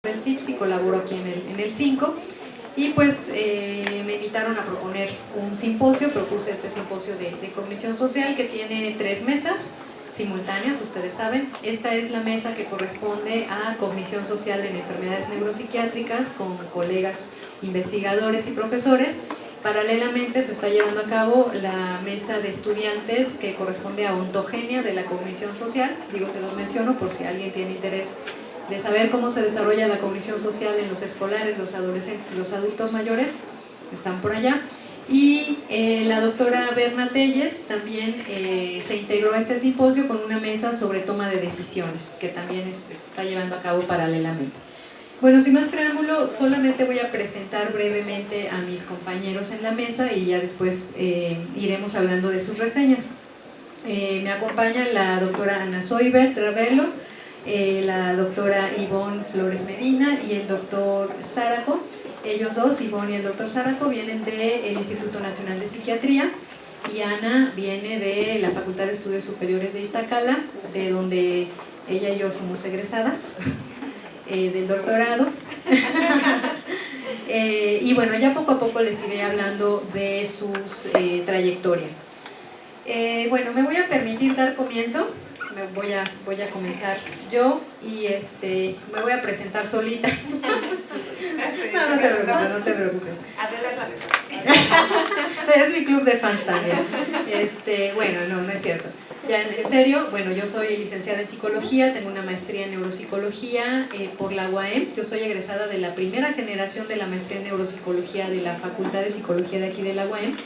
del CIPS y colaboro aquí en el 5 y pues me invitaron a proponer un simposio. Propuse este simposio de cognición social que tiene 3 mesas simultáneas, ustedes saben. Esta es la mesa que corresponde a cognición social en enfermedades neuropsiquiátricas con colegas investigadores y profesores. Paralelamente se está llevando a cabo la mesa de estudiantes que corresponde a ontogenia de la cognición social. Digo, se los menciono por si alguien tiene interés de saber cómo se desarrolla la cognición social en los escolares, los adolescentes y los adultos mayores. Están por allá. Y la doctora Berna Telles también se integró a este simposio con una mesa sobre toma de decisiones, que también se está llevando a cabo paralelamente. Bueno, sin más preámbulo, solamente voy a presentar brevemente a mis compañeros en la mesa y ya después iremos hablando de sus reseñas. Me acompaña la doctora Ana Soibert Ravelo, la doctora Ivonne Flores Medina y el doctor Zarajo. Ellos dos, Ivonne y el doctor Zarajo, vienen del Instituto Nacional de Psiquiatría y Ana viene de la Facultad de Estudios Superiores de Iztacala, de donde ella y yo somos egresadas del doctorado. Y bueno, ya poco a poco les iré hablando de sus trayectorias. Bueno, me voy a permitir dar comienzo. Voy a comenzar yo y me voy a presentar solita. No te preocupes. Es mi club de fans también. Bueno, no es cierto. Ya en serio, bueno, yo soy licenciada en psicología, tengo una maestría en neuropsicología por la UAM. Yo soy egresada de la primera generación de la maestría en neuropsicología de la Facultad de Psicología de aquí de la UAM.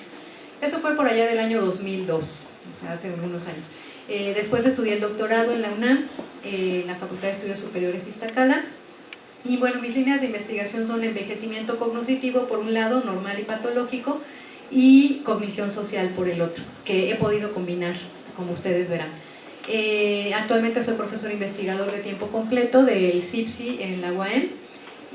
Eso fue por allá del año 2002, o sea, hace algunos años. Después estudié el doctorado en la UNAM, en la Facultad de Estudios Superiores Iztacala. Y bueno, mis líneas de investigación son envejecimiento cognitivo por un lado, normal y patológico, y cognición social por el otro, que he podido combinar, como ustedes verán. Actualmente soy profesor investigador de tiempo completo del CIPSI en la UAM,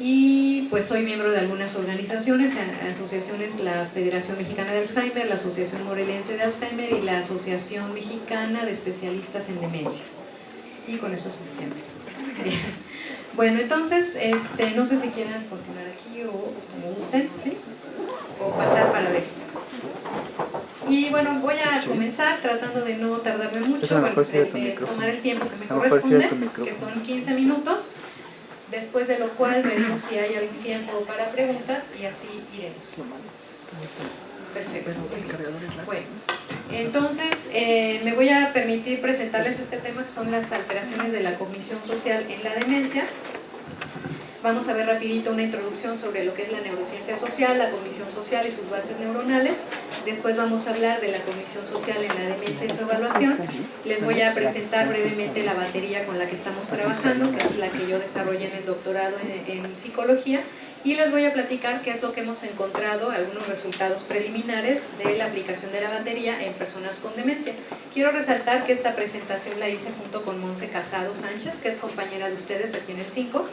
y pues soy miembro de algunas organizaciones, asociaciones, la Federación Mexicana de Alzheimer, la Asociación Morelense de Alzheimer y la Asociación Mexicana de Especialistas en Demencias. Y con eso es suficiente. Bien. Bueno, entonces, no sé si quieran continuar aquí o como gusten, ¿sí? O pasar para ver. Y bueno, voy a comenzar tratando de no tardarme mucho, bueno, de tomar el tiempo que me corresponde, que son 15 minutos. Después de lo cual veremos si hay algún tiempo para preguntas y así iremos. Perfecto. Bueno, entonces me voy a permitir presentarles este tema, que son las alteraciones de la cognición social en la demencia. Vamos a ver rapidito una introducción sobre lo que es la neurociencia social, la cognición social y sus bases neuronales. Después vamos a hablar de la cognición social en la demencia y su evaluación. Les voy a presentar brevemente la batería con la que estamos trabajando, que es la que yo desarrollé en el doctorado en psicología, y les voy a platicar qué es lo que hemos encontrado, algunos resultados preliminares de la aplicación de la batería en personas con demencia. Quiero resaltar que esta presentación la hice junto con Monse Casado Sánchez, que es compañera de ustedes aquí en el 5,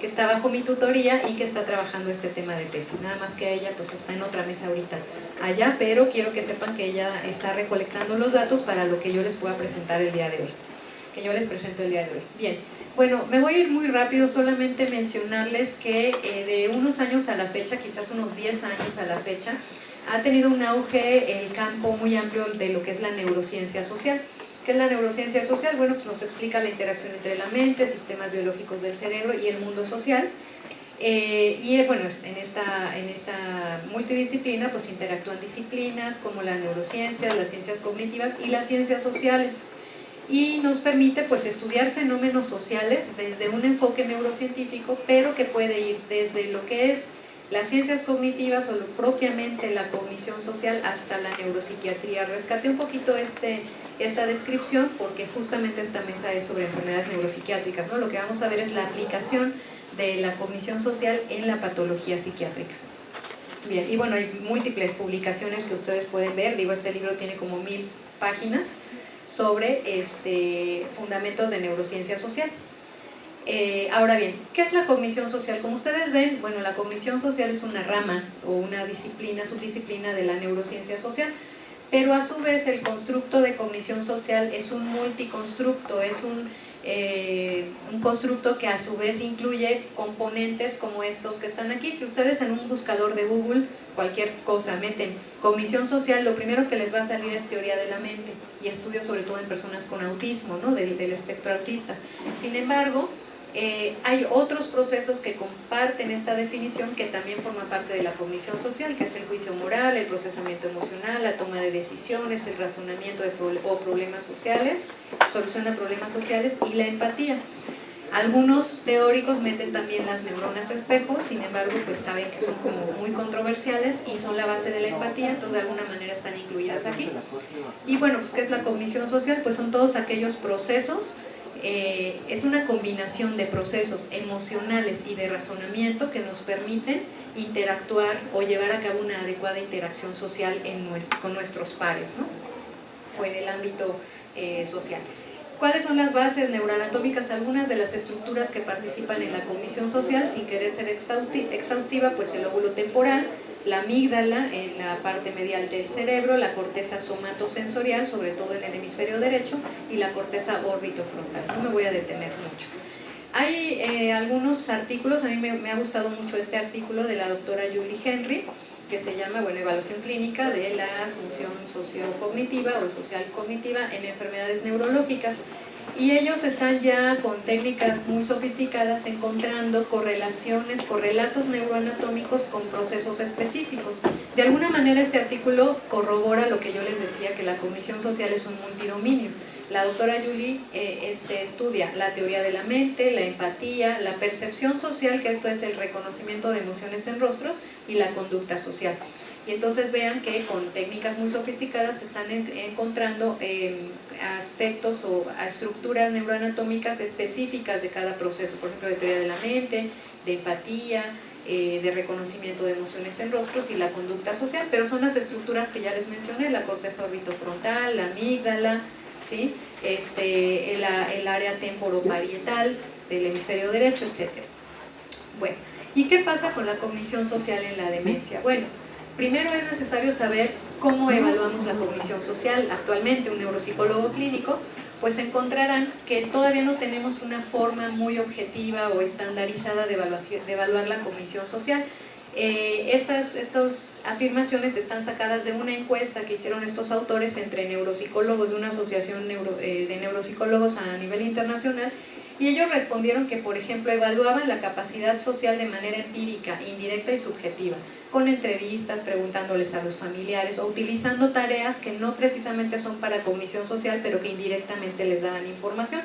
que está bajo mi tutoría y que está trabajando este tema de tesis. Nada más que ella pues está en otra mesa ahorita allá, pero quiero que sepan que ella está recolectando los datos para lo que yo les pueda presentar el día de hoy, que yo les presento el día de hoy. Bien, bueno, me voy a ir muy rápido, solamente mencionarles que de unos años a la fecha, quizás unos 10 años a la fecha, ha tenido un auge el campo muy amplio de lo que es la neurociencia social. ¿Qué es la neurociencia social? Bueno, pues nos explica la interacción entre la mente, sistemas biológicos del cerebro y el mundo social. Y bueno, en esta multidisciplina pues interactúan disciplinas como la neurociencia, las ciencias cognitivas y las ciencias sociales. Y nos permite pues estudiar fenómenos sociales desde un enfoque neurocientífico, pero que puede ir desde lo que es las ciencias cognitivas o propiamente la cognición social hasta la neuropsiquiatría. Rescaté un poquito esta descripción porque justamente esta mesa es sobre enfermedades neuropsiquiátricas, ¿no? Lo que vamos a ver es la aplicación de la cognición social en la patología psiquiátrica. Bien, y bueno, hay múltiples publicaciones que ustedes pueden ver. Digo, este libro tiene como 1000 páginas sobre fundamentos de neurociencia social. Ahora bien, ¿qué es la cognición social? Como ustedes ven, bueno, la cognición social es una rama o una disciplina, subdisciplina de la neurociencia social, pero a su vez el constructo de cognición social es un multiconstructo, es un un constructo que a su vez incluye componentes como estos que están aquí. Si ustedes en un buscador de Google, cualquier cosa, meten cognición social, lo primero que les va a salir es teoría de la mente y estudios sobre todo en personas con autismo, ¿no? del espectro autista. Sin embargo, hay otros procesos que comparten esta definición que también forman parte de la cognición social, que es el juicio moral, el procesamiento emocional, la toma de decisiones, el razonamiento o problemas sociales, solución de problemas sociales y la empatía. Algunos teóricos meten también las neuronas espejo, sin embargo pues saben que son como muy controversiales y son la base de la empatía, entonces de alguna manera están incluidas aquí. Y bueno, pues ¿qué es la cognición social? Pues son todos aquellos procesos, es una combinación de procesos emocionales y de razonamiento que nos permiten interactuar o llevar a cabo una adecuada interacción social con nuestros pares, ¿no? O en el ámbito social. ¿Cuáles son las bases neuroanatómicas? Algunas de las estructuras que participan en la cognición social, sin querer ser exhaustiva, pues el lóbulo temporal, la amígdala en la parte medial del cerebro, la corteza somatosensorial, sobre todo en el hemisferio derecho, y la corteza orbitofrontal. No me voy a detener mucho. Hay algunos artículos, a mí me ha gustado mucho este artículo de la doctora Julie Henry, que se llama, bueno, evaluación clínica de la función sociocognitiva o social cognitiva en enfermedades neurológicas, y ellos están ya con técnicas muy sofisticadas encontrando correlaciones, correlatos neuroanatómicos con procesos específicos. De alguna manera este artículo corrobora lo que yo les decía, que la cognición social es un multidominio. La doctora Julie estudia la teoría de la mente, la empatía, la percepción social, que esto es el reconocimiento de emociones en rostros, y la conducta social. Y entonces vean que con técnicas muy sofisticadas se están encontrando aspectos o estructuras neuroanatómicas específicas de cada proceso, por ejemplo de teoría de la mente, de empatía, de reconocimiento de emociones en rostros y la conducta social, pero son las estructuras que ya les mencioné, la corteza orbitofrontal, la amígdala, ¿sí? El área temporoparietal del hemisferio derecho, etc. Bueno, ¿y qué pasa con la cognición social en la demencia? Bueno, primero es necesario saber cómo evaluamos la cognición social. Actualmente un neuropsicólogo clínico pues encontrarán que todavía no tenemos una forma muy objetiva o estandarizada de evaluar la cognición social. Estas afirmaciones están sacadas de una encuesta que hicieron estos autores entre neuropsicólogos de una asociación de neuropsicólogos a nivel internacional, y ellos respondieron que, por ejemplo, evaluaban la capacidad social de manera empírica, indirecta y subjetiva, con entrevistas, preguntándoles a los familiares o utilizando tareas que no precisamente son para cognición social, pero que indirectamente les daban información.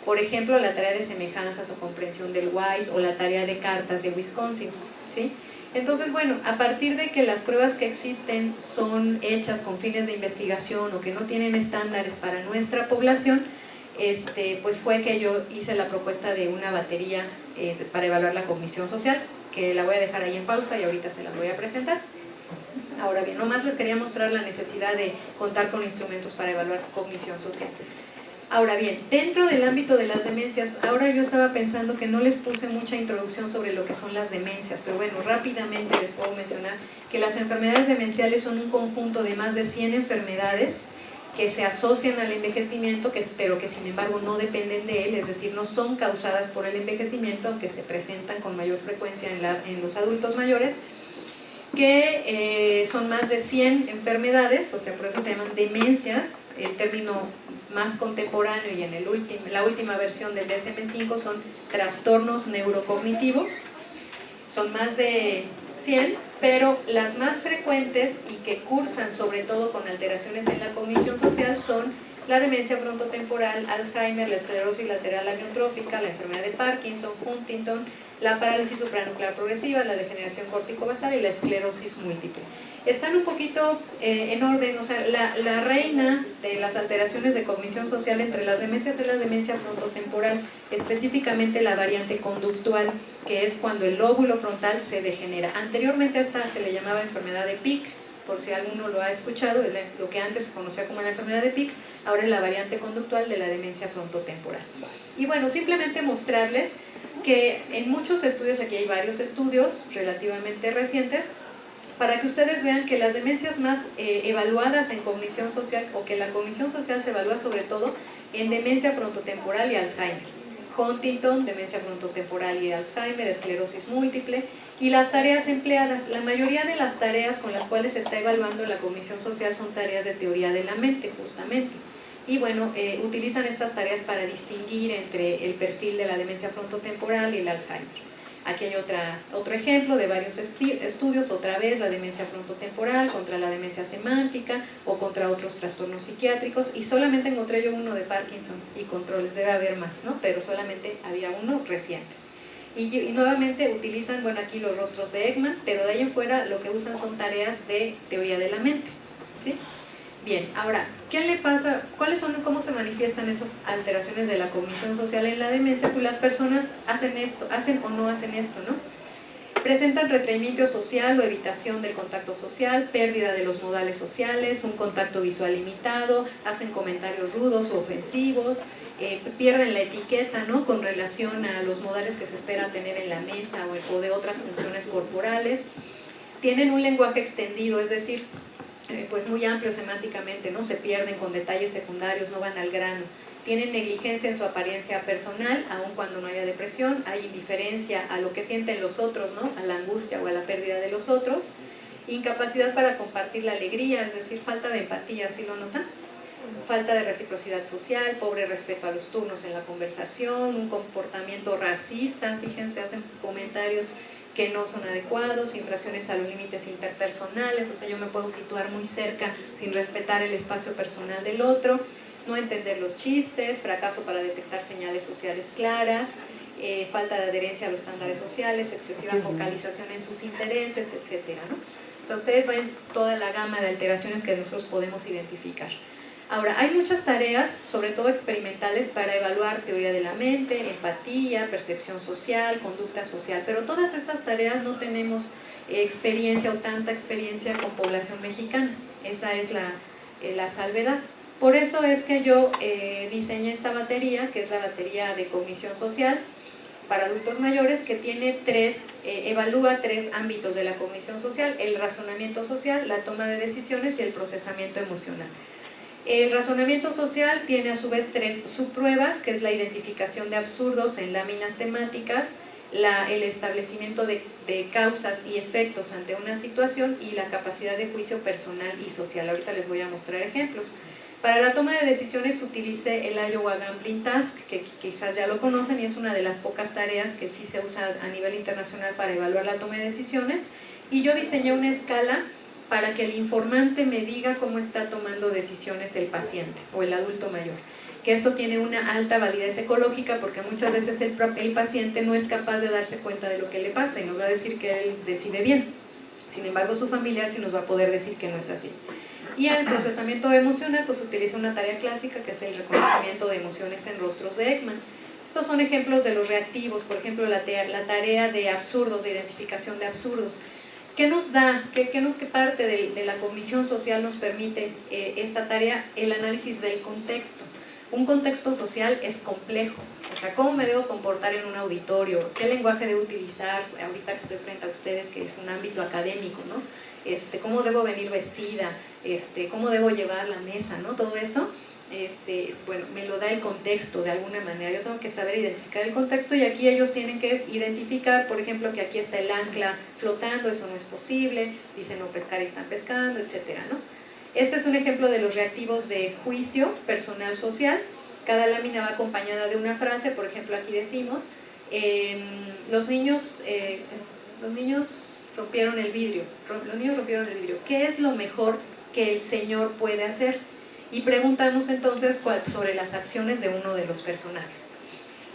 Por ejemplo, la tarea de semejanzas o comprensión del WISE o la tarea de cartas de Wisconsin, ¿sí? Entonces, bueno, a partir de que las pruebas que existen son hechas con fines de investigación o que no tienen estándares para nuestra población, pues fue que yo hice la propuesta de una batería para evaluar la cognición social, que la voy a dejar ahí en pausa y ahorita se la voy a presentar. Ahora bien, nomás les quería mostrar la necesidad de contar con instrumentos para evaluar cognición social. Ahora bien, dentro del ámbito de las demencias, ahora yo estaba pensando que no les puse mucha introducción sobre lo que son las demencias, pero bueno, rápidamente les puedo mencionar que las enfermedades demenciales son un conjunto de más de 100 enfermedades que se asocian al envejecimiento, pero que sin embargo no dependen de él, es decir, no son causadas por el envejecimiento, aunque se presentan con mayor frecuencia en los adultos mayores, que son más de 100 enfermedades, o sea, por eso se llaman demencias. El término más contemporáneo y en la última versión del DSM-5 son trastornos neurocognitivos. Son más de 100, pero las más frecuentes y que cursan sobre todo con alteraciones en la cognición social son la demencia frontotemporal, Alzheimer, la esclerosis lateral amiotrófica, la enfermedad de Parkinson, Huntington, la parálisis supranuclear progresiva, la degeneración corticobasal y la esclerosis múltiple. Están un poquito en orden, o sea, la reina de las alteraciones de cognición social entre las demencias es la demencia frontotemporal, específicamente la variante conductual, que es cuando el lóbulo frontal se degenera. Anteriormente a esta se le llamaba enfermedad de Pick, por si alguno lo ha escuchado, lo que antes se conocía como la enfermedad de Pick, ahora es la variante conductual de la demencia frontotemporal. Y bueno, simplemente mostrarles que en muchos estudios, aquí hay varios estudios relativamente recientes, para que ustedes vean que las demencias más evaluadas en cognición social, o que la cognición social se evalúa sobre todo en demencia frontotemporal y Alzheimer. Huntington, demencia frontotemporal y Alzheimer, esclerosis múltiple, y las tareas empleadas. La mayoría de las tareas con las cuales se está evaluando la cognición social son tareas de teoría de la mente, justamente. Y bueno, utilizan estas tareas para distinguir entre el perfil de la demencia frontotemporal y el Alzheimer. Aquí hay otro ejemplo de varios estudios, otra vez la demencia frontotemporal contra la demencia semántica o contra otros trastornos psiquiátricos, y solamente encontré yo uno de Parkinson y controles, debe haber más, ¿no? Pero solamente había uno reciente. Y nuevamente utilizan, bueno, aquí los rostros de Ekman, pero de ahí en fuera lo que usan son tareas de teoría de la mente, ¿sí? Bien, ahora, ¿qué le pasa? ¿Cuáles son, cómo se manifiestan esas alteraciones de la cognición social en la demencia? Pues las personas hacen esto, hacen o no hacen esto, ¿no? Presentan retraimiento social o evitación del contacto social, pérdida de los modales sociales, un contacto visual limitado, hacen comentarios rudos o ofensivos, pierden la etiqueta, ¿no?, con relación a los modales que se espera tener en la mesa o de otras funciones corporales. Tienen un lenguaje extendido, es decir, pues muy amplio semánticamente, ¿no? Se pierden con detalles secundarios, no van al grano. Tienen negligencia en su apariencia personal, aun cuando no haya depresión. Hay indiferencia a lo que sienten los otros, ¿no?, a la angustia o a la pérdida de los otros. Incapacidad para compartir la alegría, es decir, falta de empatía, ¿sí lo notan? Falta de reciprocidad social, pobre respeto a los turnos en la conversación, un comportamiento racista, fíjense, hacen comentarios que no son adecuados, infracciones a los límites interpersonales, o sea, yo me puedo situar muy cerca sin respetar el espacio personal del otro, no entender los chistes, fracaso para detectar señales sociales claras, falta de adherencia a los estándares sociales, excesiva focalización en sus intereses, etcétera, ¿no? O sea, ustedes ven toda la gama de alteraciones que nosotros podemos identificar. Ahora, hay muchas tareas, sobre todo experimentales, para evaluar teoría de la mente, empatía, percepción social, conducta social, pero todas estas tareas no tenemos experiencia o tanta experiencia con población mexicana. Esa es la salvedad. Por eso es que yo diseñé esta batería, que es la batería de cognición social para adultos mayores, que tiene evalúa tres ámbitos de la cognición social: el razonamiento social, la toma de decisiones y el procesamiento emocional. El razonamiento social tiene a su vez tres subpruebas, que es la identificación de absurdos en láminas temáticas, el establecimiento de causas y efectos ante una situación y la capacidad de juicio personal y social. Ahorita les voy a mostrar ejemplos. Para la toma de decisiones utilicé el Iowa Gambling Task, que quizás ya lo conocen, y es una de las pocas tareas que sí se usa a nivel internacional para evaluar la toma de decisiones, y yo diseñé una escala para que el informante me diga cómo está tomando decisiones el paciente o el adulto mayor. Que esto tiene una alta validez ecológica, porque muchas veces el paciente no es capaz de darse cuenta de lo que le pasa y nos va a decir que él decide bien. Sin embargo, su familiar sí nos va a poder decir que no es así. Y en el procesamiento emocional, pues utiliza una tarea clásica, que es el reconocimiento de emociones en rostros de Ekman. Estos son ejemplos de los reactivos, por ejemplo, la tarea de absurdos, de identificación de absurdos. ¿Qué nos da? ¿Qué parte de la cognición social nos permite esta tarea? El análisis del contexto. Un contexto social es complejo. O sea, ¿cómo me debo comportar en un auditorio? ¿Qué lenguaje debo utilizar? Ahorita que estoy frente a ustedes, que es un ámbito académico, ¿no? ¿Cómo debo venir vestida? ¿Cómo debo llevar la mesa? ¿No? Todo eso, bueno, me lo da el contexto de alguna manera. Yo tengo que saber identificar el contexto, y aquí ellos tienen que identificar, por ejemplo, que aquí está el ancla flotando, eso no es posible, dicen no pescar y están pescando, etcétera, ¿no? Este es un ejemplo de los reactivos de juicio personal social. Cada lámina va acompañada de una frase. Por ejemplo, aquí decimos, los niños rompieron el vidrio. ¿Qué es lo mejor que el Señor puede hacer? Y preguntamos entonces sobre las acciones de uno de los personajes.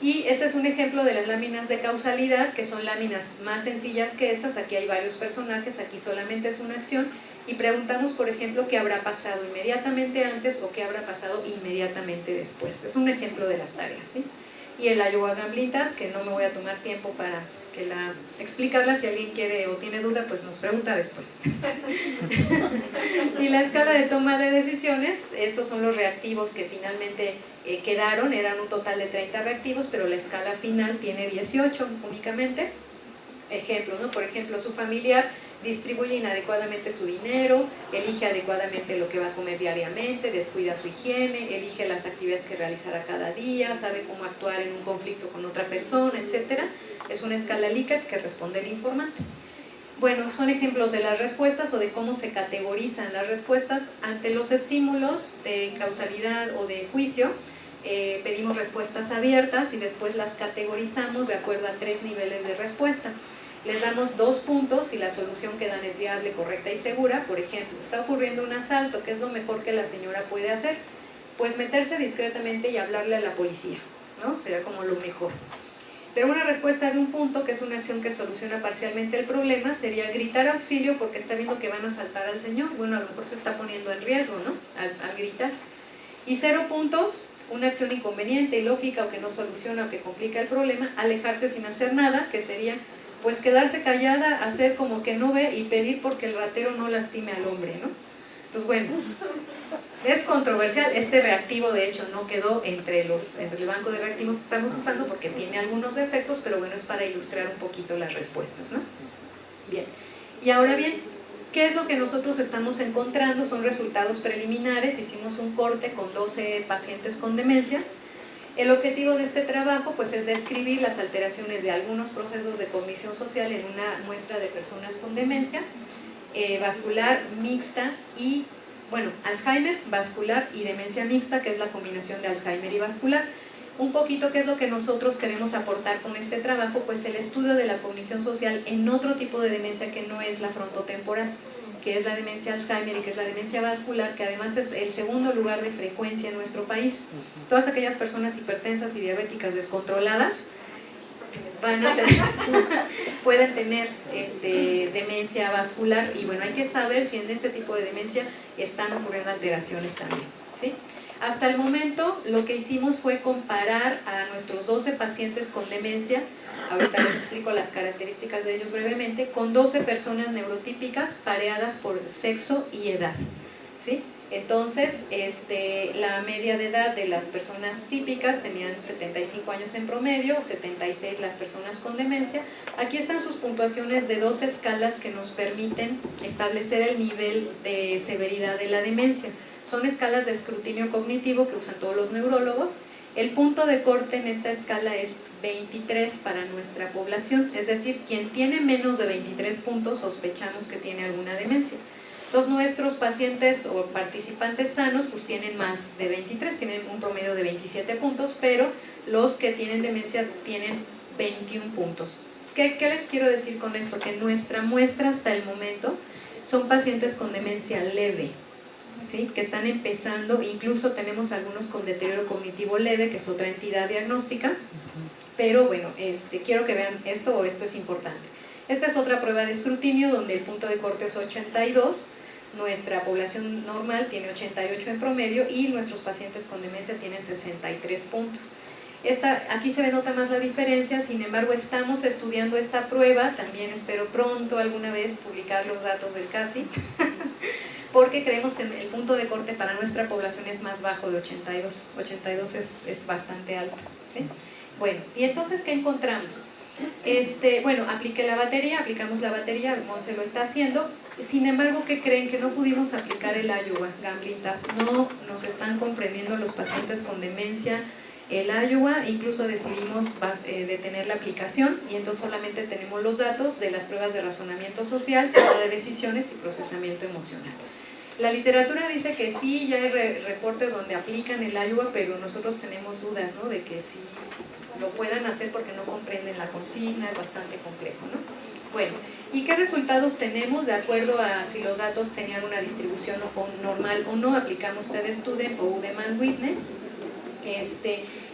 Y este es un ejemplo de las láminas de causalidad, que son láminas más sencillas que estas. Aquí hay varios personajes, aquí solamente es una acción, y preguntamos, por ejemplo, qué habrá pasado inmediatamente antes o qué habrá pasado inmediatamente después. Es un ejemplo de las tareas, ¿sí? Y el Iowa Gambling Task, que no me voy a tomar tiempo para explicarla. Si alguien quiere o tiene duda, pues nos pregunta después. Y la escala de toma de decisiones, estos son los reactivos que finalmente quedaron. Eran un total de 30 reactivos, pero la escala final tiene 18 únicamente. Ejemplos, ¿no? Por ejemplo, su familiar distribuye inadecuadamente su dinero, elige adecuadamente lo que va a comer diariamente, descuida su higiene, elige las actividades que realizará cada día, sabe cómo actuar en un conflicto con otra persona, etc. Es una escala Likert que responde el informante. Bueno, son ejemplos de las respuestas o de cómo se categorizan las respuestas ante los estímulos de causalidad o de juicio. Pedimos respuestas abiertas y después las categorizamos de acuerdo a 3 niveles de respuesta. Les damos 2 puntos si la solución que dan es viable, correcta y segura. Por ejemplo, está ocurriendo un asalto, ¿qué es lo mejor que la señora puede hacer? Pues meterse discretamente y hablarle a la policía, ¿no? Sería como lo mejor. Pero una respuesta de un punto, que es una acción que soluciona parcialmente el problema, sería gritar auxilio porque está viendo que van a asaltar al señor. Bueno, a lo mejor se está poniendo en riesgo, ¿no? Al gritar. Y 0 puntos, una acción inconveniente, ilógica o que no soluciona o que complica el problema, alejarse sin hacer nada, que sería pues quedarse callada, hacer como que no ve y pedir porque el ratero no lastime al hombre, ¿no? Entonces, bueno, es controversial. Este reactivo de hecho no quedó entre el banco de reactivos que estamos usando porque tiene algunos defectos, pero bueno, es para ilustrar un poquito las respuestas, ¿no? Bien, y ahora bien, ¿qué es lo que nosotros estamos encontrando? Son resultados preliminares. Hicimos un corte con 12 pacientes con demencia. El objetivo de este trabajo pues es describir las alteraciones de algunos procesos de cognición social en una muestra de personas con demencia vascular, mixta y, bueno, Alzheimer, vascular y demencia mixta, que es la combinación de Alzheimer y vascular. Un poquito qué es lo que nosotros queremos aportar con este trabajo, pues el estudio de la cognición social en otro tipo de demencia que no es la frontotemporal, que es la demencia Alzheimer y que es la demencia vascular, que además es el segundo lugar de frecuencia en nuestro país. Todas aquellas personas hipertensas y diabéticas descontroladas van a tener, pueden tener demencia vascular, y bueno, hay que saber si en este tipo de demencia están ocurriendo alteraciones también, ¿sí? Hasta el momento lo que hicimos fue comparar a nuestros 12 pacientes con demencia, ahorita les explico las características de ellos brevemente, con 12 personas neurotípicas pareadas por sexo y edad, ¿sí? Entonces, la media de edad de las personas típicas tenían 75 años en promedio, 76 las personas con demencia. Aquí están sus puntuaciones de 2 escalas que nos permiten establecer el nivel de severidad de la demencia. Son escalas de escrutinio cognitivo que usan todos los neurólogos. El punto de corte en esta escala es 23 para nuestra población, es decir, quien tiene menos de 23 puntos sospechamos que tiene alguna demencia. Entonces nuestros pacientes o participantes sanos pues tienen más de 23, tienen un promedio de 27 puntos, pero los que tienen demencia tienen 21 puntos. ¿Qué les quiero decir con esto? Que nuestra muestra hasta el momento son pacientes con demencia leve, ¿sí? Que están empezando, incluso tenemos algunos con deterioro cognitivo leve, que es otra entidad diagnóstica, pero bueno, quiero que vean esto, o esto es importante. Esta es otra prueba de escrutinio donde el punto de corte es 82, nuestra población normal tiene 88 en promedio y nuestros pacientes con demencia tienen 63 puntos. Aquí se nota más la diferencia, sin embargo estamos estudiando esta prueba, también espero pronto alguna vez publicar los datos del CASI, porque creemos que el punto de corte para nuestra población es más bajo de 82, 82 es bastante alto, ¿sí? Bueno, y entonces ¿qué encontramos? Bueno, aplicamos la batería, Monse lo está haciendo. Sin embargo, ¿qué creen? Que no pudimos aplicar el Iowa, Gamblitas, no nos están comprendiendo los pacientes con demencia el Iowa, incluso decidimos detener la aplicación y entonces solamente tenemos los datos de las pruebas de razonamiento social, toma de decisiones y procesamiento emocional. La literatura dice que sí, ya hay reportes donde aplican el Iowa, pero nosotros tenemos dudas, ¿no? De que sí lo puedan hacer porque no comprenden la consigna, es bastante complejo, ¿no? Bueno, ¿y qué resultados tenemos de acuerdo a si los datos tenían una distribución normal o no? Aplicamos TED-Student o Udemann-Whitney.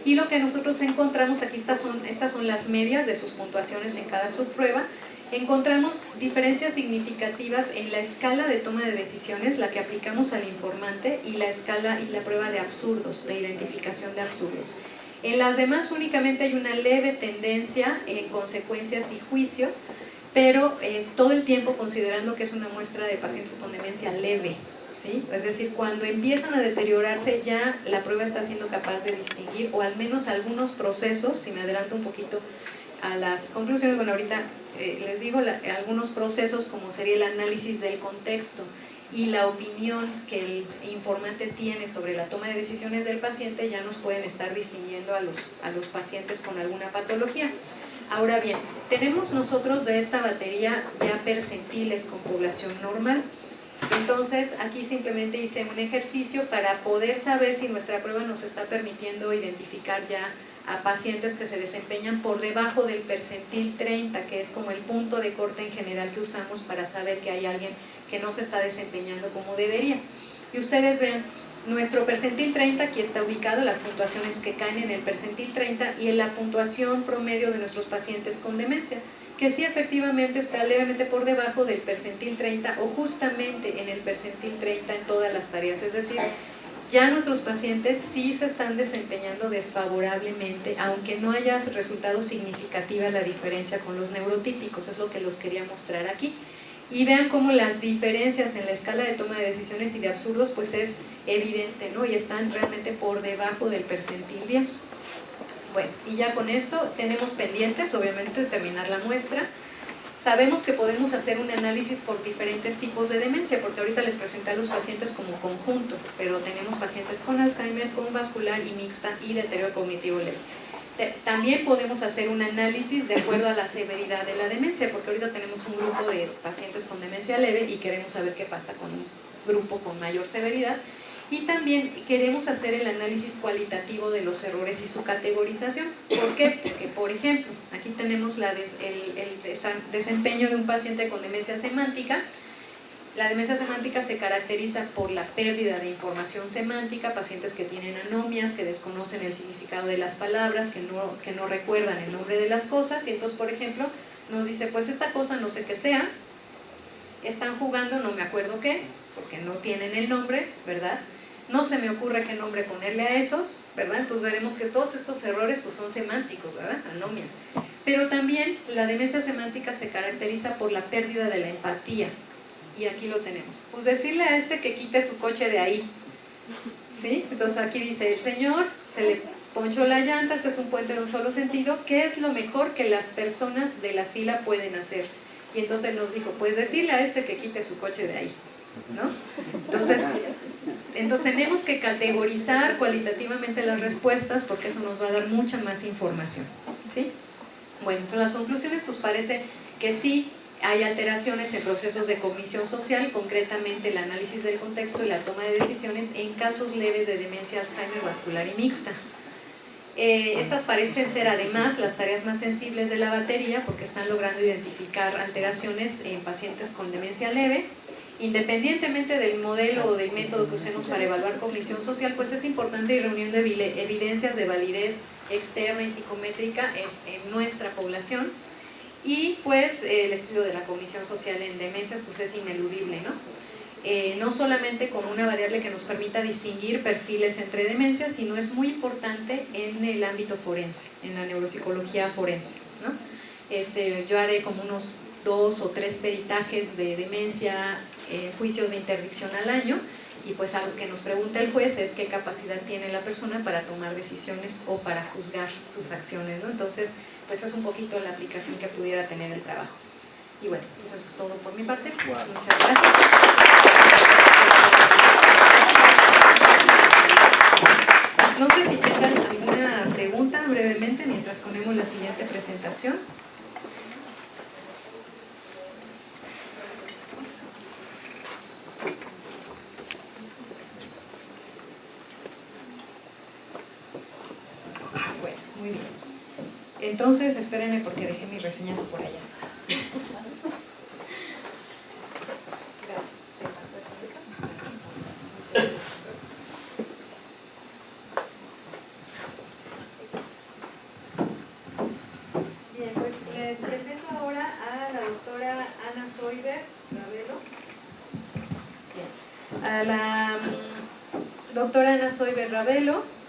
Y lo que nosotros encontramos, aquí estas son las medias de sus puntuaciones en cada subprueba. Encontramos diferencias significativas en la escala de toma de decisiones, la que aplicamos al informante, y la escala y la prueba de absurdos, de identificación de absurdos. En las demás únicamente hay una leve tendencia en consecuencias y juicio, pero es todo el tiempo considerando que es una muestra de pacientes con demencia leve, ¿sí? Es decir, cuando empiezan a deteriorarse ya la prueba está siendo capaz de distinguir, o al menos algunos procesos, si me adelanto un poquito a las conclusiones, bueno, ahorita les digo, algunos procesos como sería el análisis del contexto y la opinión que el informante tiene sobre la toma de decisiones del paciente ya nos pueden estar distinguiendo a los pacientes con alguna patología. Ahora bien, tenemos nosotros de esta batería ya percentiles con población normal. Entonces aquí simplemente hice un ejercicio para poder saber si nuestra prueba nos está permitiendo identificar ya a pacientes que se desempeñan por debajo del percentil 30, que es como el punto de corte en general que usamos para saber que hay alguien que no se está desempeñando como debería. Y ustedes ven, nuestro percentil 30 aquí está ubicado, las puntuaciones que caen en el percentil 30 y en la puntuación promedio de nuestros pacientes con demencia, que sí efectivamente está levemente por debajo del percentil 30 o justamente en el percentil 30 en todas las tareas, es decir, ya nuestros pacientes sí se están desempeñando desfavorablemente, aunque no haya resultado significativa la diferencia con los neurotípicos, es lo que los quería mostrar aquí. Y vean cómo las diferencias en la escala de toma de decisiones y de absurdos pues es evidente, ¿no? Y están realmente por debajo del percentil 10. Bueno, y ya con esto tenemos pendientes, obviamente, de terminar la muestra. Sabemos que podemos hacer un análisis por diferentes tipos de demencia, porque ahorita les presenté a los pacientes como conjunto, pero tenemos pacientes con Alzheimer, con vascular y mixta y deterioro cognitivo leve. También podemos hacer un análisis de acuerdo a la severidad de la demencia, porque ahorita tenemos un grupo de pacientes con demencia leve y queremos saber qué pasa con un grupo con mayor severidad. Y también queremos hacer el análisis cualitativo de los errores y su categorización. ¿Por qué? Porque, por ejemplo, aquí tenemos el desempeño de un paciente con demencia semántica. La demencia semántica se caracteriza por la pérdida de información semántica, pacientes que tienen anomias, que desconocen el significado de las palabras, que no recuerdan el nombre de las cosas. Y entonces, por ejemplo, nos dice, pues esta cosa no sé qué sea, están jugando, no me acuerdo qué, porque no tienen el nombre, ¿verdad? No se me ocurre qué nombre ponerle a esos, ¿verdad? Entonces veremos que todos estos errores pues son semánticos, ¿verdad? Anomias. Pero también la demencia semántica se caracteriza por la pérdida de la empatía. Y aquí lo tenemos. Pues decirle a este que quite su coche de ahí, ¿sí? Entonces aquí dice, el señor se le ponchó la llanta, este es un puente de un solo sentido, ¿qué es lo mejor que las personas de la fila pueden hacer? Y entonces nos dijo, pues decirle a este que quite su coche de ahí, ¿no? Entonces tenemos que categorizar cualitativamente las respuestas porque eso nos va a dar mucha más información, ¿sí? Bueno, entonces las conclusiones pues parece que sí hay alteraciones en procesos de cognición social, concretamente el análisis del contexto y la toma de decisiones en casos leves de demencia Alzheimer vascular y mixta. Estas parecen ser además las tareas más sensibles de la batería porque están logrando identificar alteraciones en pacientes con demencia leve. Independientemente del modelo o del método que usemos para evaluar cognición social, pues es importante ir reuniendo evidencias de validez externa y psicométrica en nuestra población. Y pues el estudio de la cognición social en demencias pues es ineludible, ¿no? No solamente con una variable que nos permita distinguir perfiles entre demencias, sino es muy importante en el ámbito forense, en la neuropsicología forense, ¿no? Yo haré como unos 2 o 3 peritajes de demencia, juicios de interdicción al año, y pues algo que nos pregunta el juez es qué capacidad tiene la persona para tomar decisiones o para juzgar sus acciones, ¿no? Entonces, pues es un poquito la aplicación que pudiera tener el trabajo. Y bueno, pues eso es todo por mi parte. Wow. Muchas gracias. No sé si tengan alguna pregunta brevemente mientras ponemos la siguiente presentación. Bueno, muy bien. Entonces, espérenme porque dejé mi reseña por allá. Bien, pues les presento ahora a la doctora Ana Soiber Ravelo. Bien. A la doctora Ana Soiber Ravelo.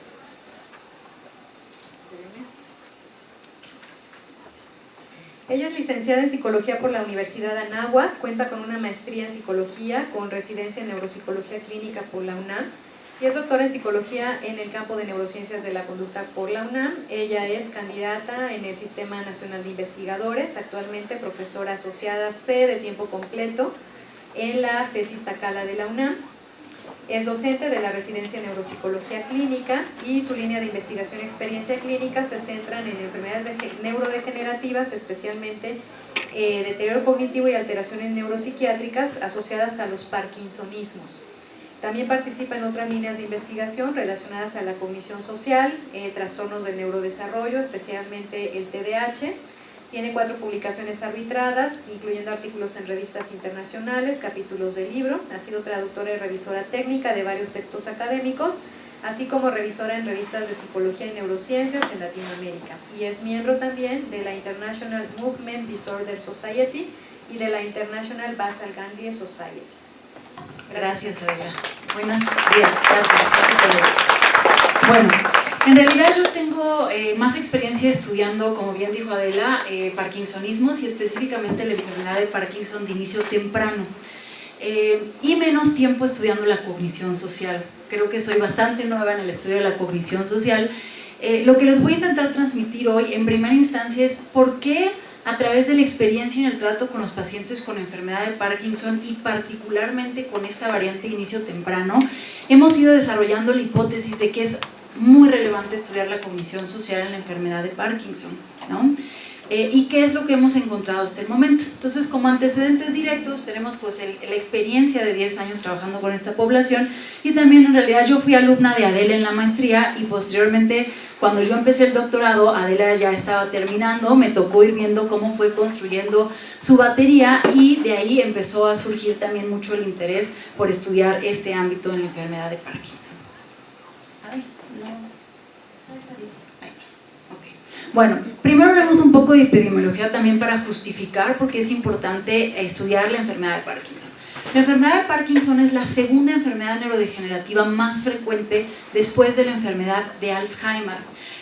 Ella es licenciada en Psicología por la Universidad de Anáhuac, cuenta con una maestría en Psicología con residencia en Neuropsicología Clínica por la UNAM. y es doctora en psicología en el campo de neurociencias de la conducta por la UNAM. Ella es candidata en el Sistema Nacional de Investigadores, actualmente profesora asociada C de tiempo completo en la FES Iztacala de la UNAM. Es docente de la residencia en neuropsicología clínica y su línea de investigación y experiencia clínica se centran en enfermedades neurodegenerativas, especialmente deterioro cognitivo y alteraciones neuropsiquiátricas asociadas a los parkinsonismos. También participa en otras líneas de investigación relacionadas a la cognición social, trastornos del neurodesarrollo, especialmente el TDAH. Tiene 4 publicaciones arbitradas, incluyendo artículos en revistas internacionales, capítulos de libro. Ha sido traductora y revisora técnica de varios textos académicos, así como revisora en revistas de psicología y neurociencias en Latinoamérica. Y es miembro también de la International Movement Disorder Society y de la International Basal Ganglia Society. Gracias, Adela. Buenos días. Bueno, en realidad yo tengo más experiencia estudiando, como bien dijo Adela, parkinsonismos y específicamente la enfermedad de Parkinson de inicio temprano. Y menos tiempo estudiando la cognición social. Creo que soy bastante nueva en el estudio de la cognición social. Lo que les voy a intentar transmitir hoy en primera instancia es por qué a través de la experiencia en el trato con los pacientes con enfermedad de Parkinson y particularmente con esta variante de inicio temprano, hemos ido desarrollando la hipótesis de que es muy relevante estudiar la cognición social en la enfermedad de Parkinson, ¿no? ¿Y qué es lo que hemos encontrado hasta el momento? Entonces, como antecedentes directos, tenemos pues la experiencia de 10 años trabajando con esta población y también en realidad yo fui alumna de Adela en la maestría y posteriormente, cuando yo empecé el doctorado, Adela ya estaba terminando, me tocó ir viendo cómo fue construyendo su batería y de ahí empezó a surgir también mucho el interés por estudiar este ámbito en la enfermedad de Parkinson. Ay, no. Bueno, primero hablemos un poco de epidemiología también para justificar por qué es importante estudiar la enfermedad de Parkinson. La enfermedad de Parkinson es la segunda enfermedad neurodegenerativa más frecuente después de la enfermedad de Alzheimer.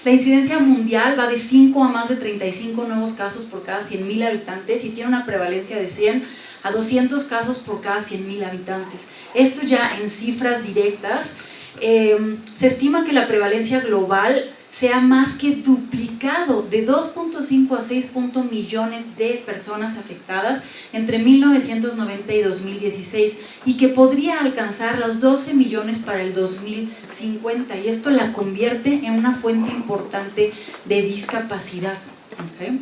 La incidencia mundial va de 5 a más de 35 nuevos casos por cada 100.000 habitantes y tiene una prevalencia de 100 a 200 casos por cada 100.000 habitantes. Esto ya en cifras directas. Se estima que la prevalencia global sea más que duplicado, de 2.5 a 6 millones de personas afectadas entre 1990 y 2016 y que podría alcanzar los 12 millones para el 2050 y esto la convierte en una fuente importante de discapacidad. ¿Okay?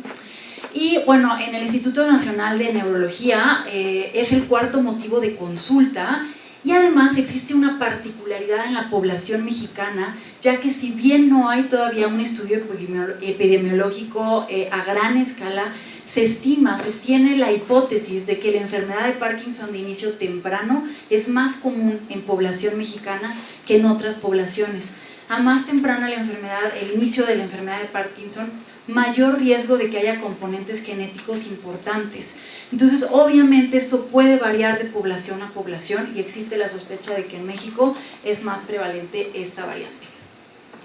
Y bueno, en el Instituto Nacional de Neurología es el 4º motivo de consulta. Y además existe una particularidad en la población mexicana, ya que si bien no hay todavía un estudio epidemiológico a gran escala, se estima, se tiene la hipótesis de que la enfermedad de Parkinson de inicio temprano es más común en población mexicana que en otras poblaciones. A más temprana la enfermedad, el inicio de la enfermedad de Parkinson, mayor riesgo de que haya componentes genéticos importantes. Entonces, obviamente esto puede variar de población a población y existe la sospecha de que en México es más prevalente esta variante.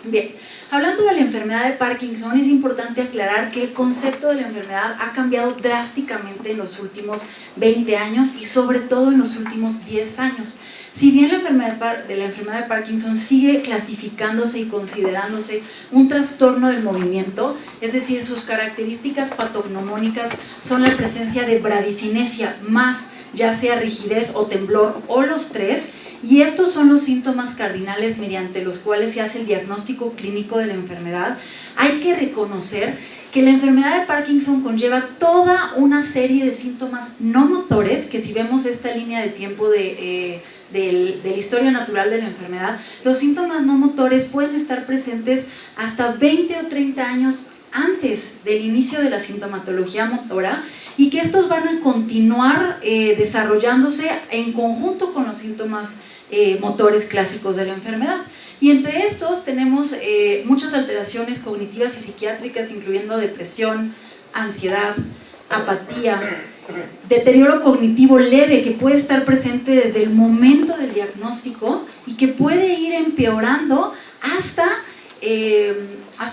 Bien, hablando de la enfermedad de Parkinson, es importante aclarar que el concepto de la enfermedad ha cambiado drásticamente en los últimos 20 años y sobre todo en los últimos 10 años. Si bien la enfermedad de Parkinson sigue clasificándose y considerándose un trastorno del movimiento, es decir, sus características patognomónicas son la presencia de bradicinesia más ya sea rigidez o temblor o los tres, y estos son los síntomas cardinales mediante los cuales se hace el diagnóstico clínico de la enfermedad. Hay que reconocer que la enfermedad de Parkinson conlleva toda una serie de síntomas no motores, que si vemos esta línea de tiempo de la historia natural de la enfermedad, los síntomas no motores pueden estar presentes hasta 20 o 30 años antes del inicio de la sintomatología motora y que estos van a continuar desarrollándose en conjunto con los síntomas motores clásicos de la enfermedad. Y entre estos tenemos muchas alteraciones cognitivas y psiquiátricas, incluyendo depresión, ansiedad, apatía, deterioro cognitivo leve que puede estar presente desde el momento del diagnóstico y que puede ir empeorando hasta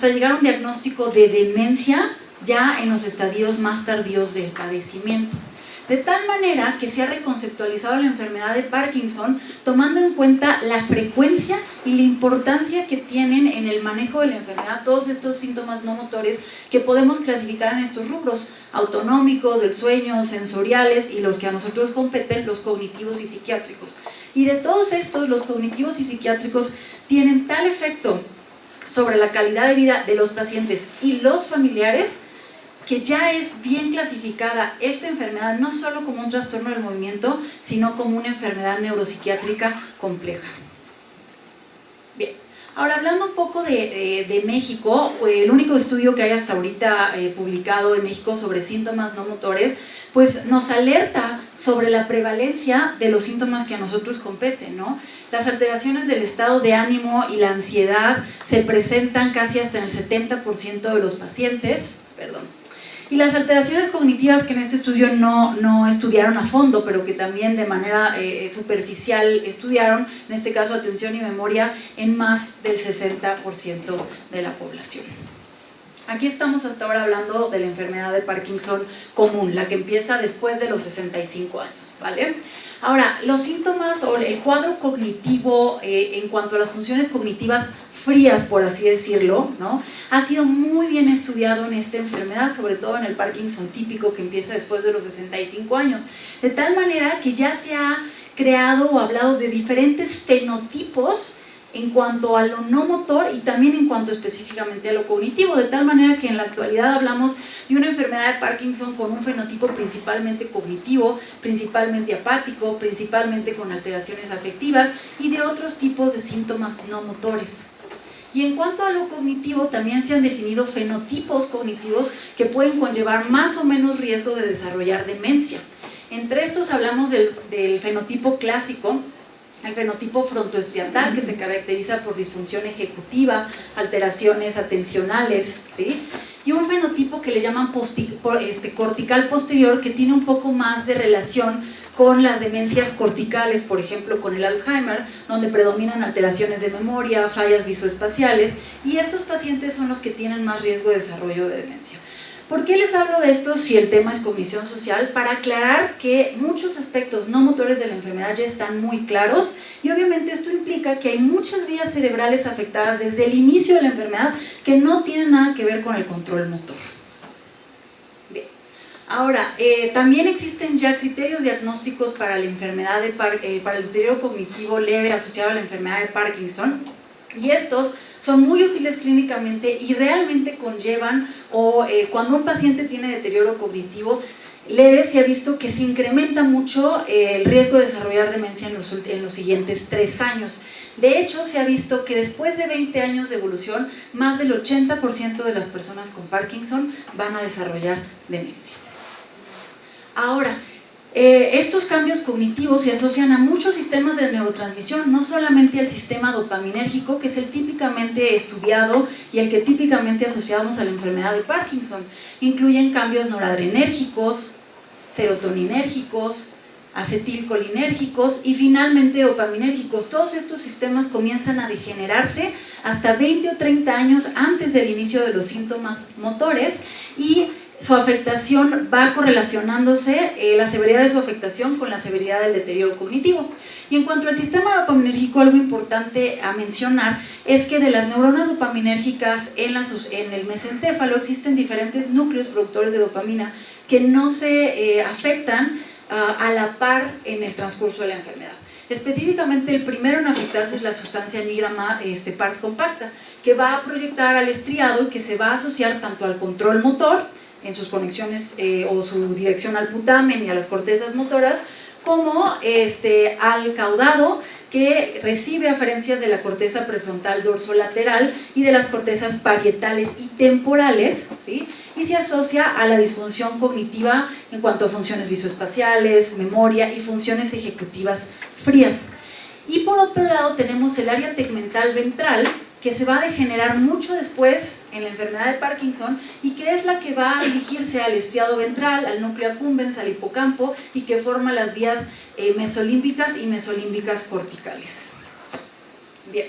llegar a un diagnóstico de demencia ya en los estadios más tardíos del padecimiento. de tal manera que se ha reconceptualizado la enfermedad de Parkinson tomando en cuenta la frecuencia y la importancia que tienen en el manejo de la enfermedad todos estos síntomas no motores que podemos clasificar en estos rubros autonómicos, del sueño, sensoriales y los que a nosotros competen, los cognitivos y psiquiátricos. Y de todos estos, los cognitivos y psiquiátricos tienen tal efecto sobre la calidad de vida de los pacientes y los familiares que ya es bien clasificada esta enfermedad no solo como un trastorno del movimiento, sino como una enfermedad neuropsiquiátrica compleja. Bien, ahora hablando un poco de México, el único estudio que hay hasta ahorita publicado en México sobre síntomas no motores, pues nos alerta sobre la prevalencia de los síntomas que a nosotros competen, ¿no? Las alteraciones del estado de ánimo y la ansiedad se presentan casi hasta en el 70% de los pacientes, y las alteraciones cognitivas que en este estudio no estudiaron a fondo, pero que también de manera superficial estudiaron, en este caso atención y memoria, en más del 60% de la población. Aquí estamos hasta ahora hablando de la enfermedad de Parkinson común, la que empieza después de los 65 años, ¿vale? Ahora, los síntomas o el cuadro cognitivo en cuanto a las funciones cognitivas frías, por así decirlo, ¿no?, ha sido muy bien estudiado en esta enfermedad, sobre todo en el Parkinson típico que empieza después de los 65 años, de tal manera que ya se ha creado o hablado de diferentes fenotipos en cuanto a lo no motor y también en cuanto específicamente a lo cognitivo, de tal manera que en la actualidad hablamos de una enfermedad de Parkinson con un fenotipo principalmente cognitivo, principalmente apático, principalmente con alteraciones afectivas y de otros tipos de síntomas no motores. Y en cuanto a lo cognitivo, también se han definido fenotipos cognitivos que pueden conllevar más o menos riesgo de desarrollar demencia. Entre estos hablamos del fenotipo clásico, el fenotipo frontoestriatal, que se caracteriza por disfunción ejecutiva, alteraciones atencionales, ¿sí?, y un fenotipo que le llaman cortical posterior, que tiene un poco más de relación con las demencias corticales, por ejemplo con el Alzheimer, donde predominan alteraciones de memoria, fallas visoespaciales, y estos pacientes son los que tienen más riesgo de desarrollo de demencia. ¿Por qué les hablo de esto si el tema es cognición social? Para aclarar que muchos aspectos no motores de la enfermedad ya están muy claros y obviamente esto implica que hay muchas vías cerebrales afectadas desde el inicio de la enfermedad que no tienen nada que ver con el control motor. Bien. Ahora, también existen ya criterios diagnósticos para la enfermedad para el deterioro cognitivo leve asociado a la enfermedad de Parkinson, y estos son muy útiles clínicamente y realmente conllevan, cuando un paciente tiene deterioro cognitivo leve, se ha visto que se incrementa mucho el riesgo de desarrollar demencia en los siguientes 3 años. De hecho, se ha visto que después de 20 años de evolución, más del 80% de las personas con Parkinson van a desarrollar demencia. Ahora, estos cambios cognitivos se asocian a muchos sistemas de neurotransmisión, no solamente al sistema dopaminérgico, que es el típicamente estudiado y el que típicamente asociamos a la enfermedad de Parkinson. Incluyen cambios noradrenérgicos, serotoninérgicos, acetilcolinérgicos y finalmente dopaminérgicos. Todos estos sistemas comienzan a degenerarse hasta 20 o 30 años antes del inicio de los síntomas motores, y su afectación va correlacionándose, la severidad de su afectación con la severidad del deterioro cognitivo. Y en cuanto al sistema dopaminérgico, algo importante a mencionar es que de las neuronas dopaminérgicas en el mesencéfalo existen diferentes núcleos productores de dopamina que no se afectan a la par en el transcurso de la enfermedad. Específicamente el primero en afectarse es la sustancia nigra pars compacta, que va a proyectar al estriado y que se va a asociar tanto al control motor en sus conexiones o su dirección al putamen y a las cortezas motoras, como al caudado, que recibe aferencias de la corteza prefrontal dorsolateral y de las cortezas parietales y temporales, ¿sí?, y se asocia a la disfunción cognitiva en cuanto a funciones visoespaciales, memoria y funciones ejecutivas frías. Y por otro lado tenemos el área tegmental ventral, que se va a degenerar mucho después en la enfermedad de Parkinson y que es la que va a dirigirse al estriado ventral, al núcleo accumbens, al hipocampo, y que forma las vías mesolímbicas y mesolímbicas corticales. Bien,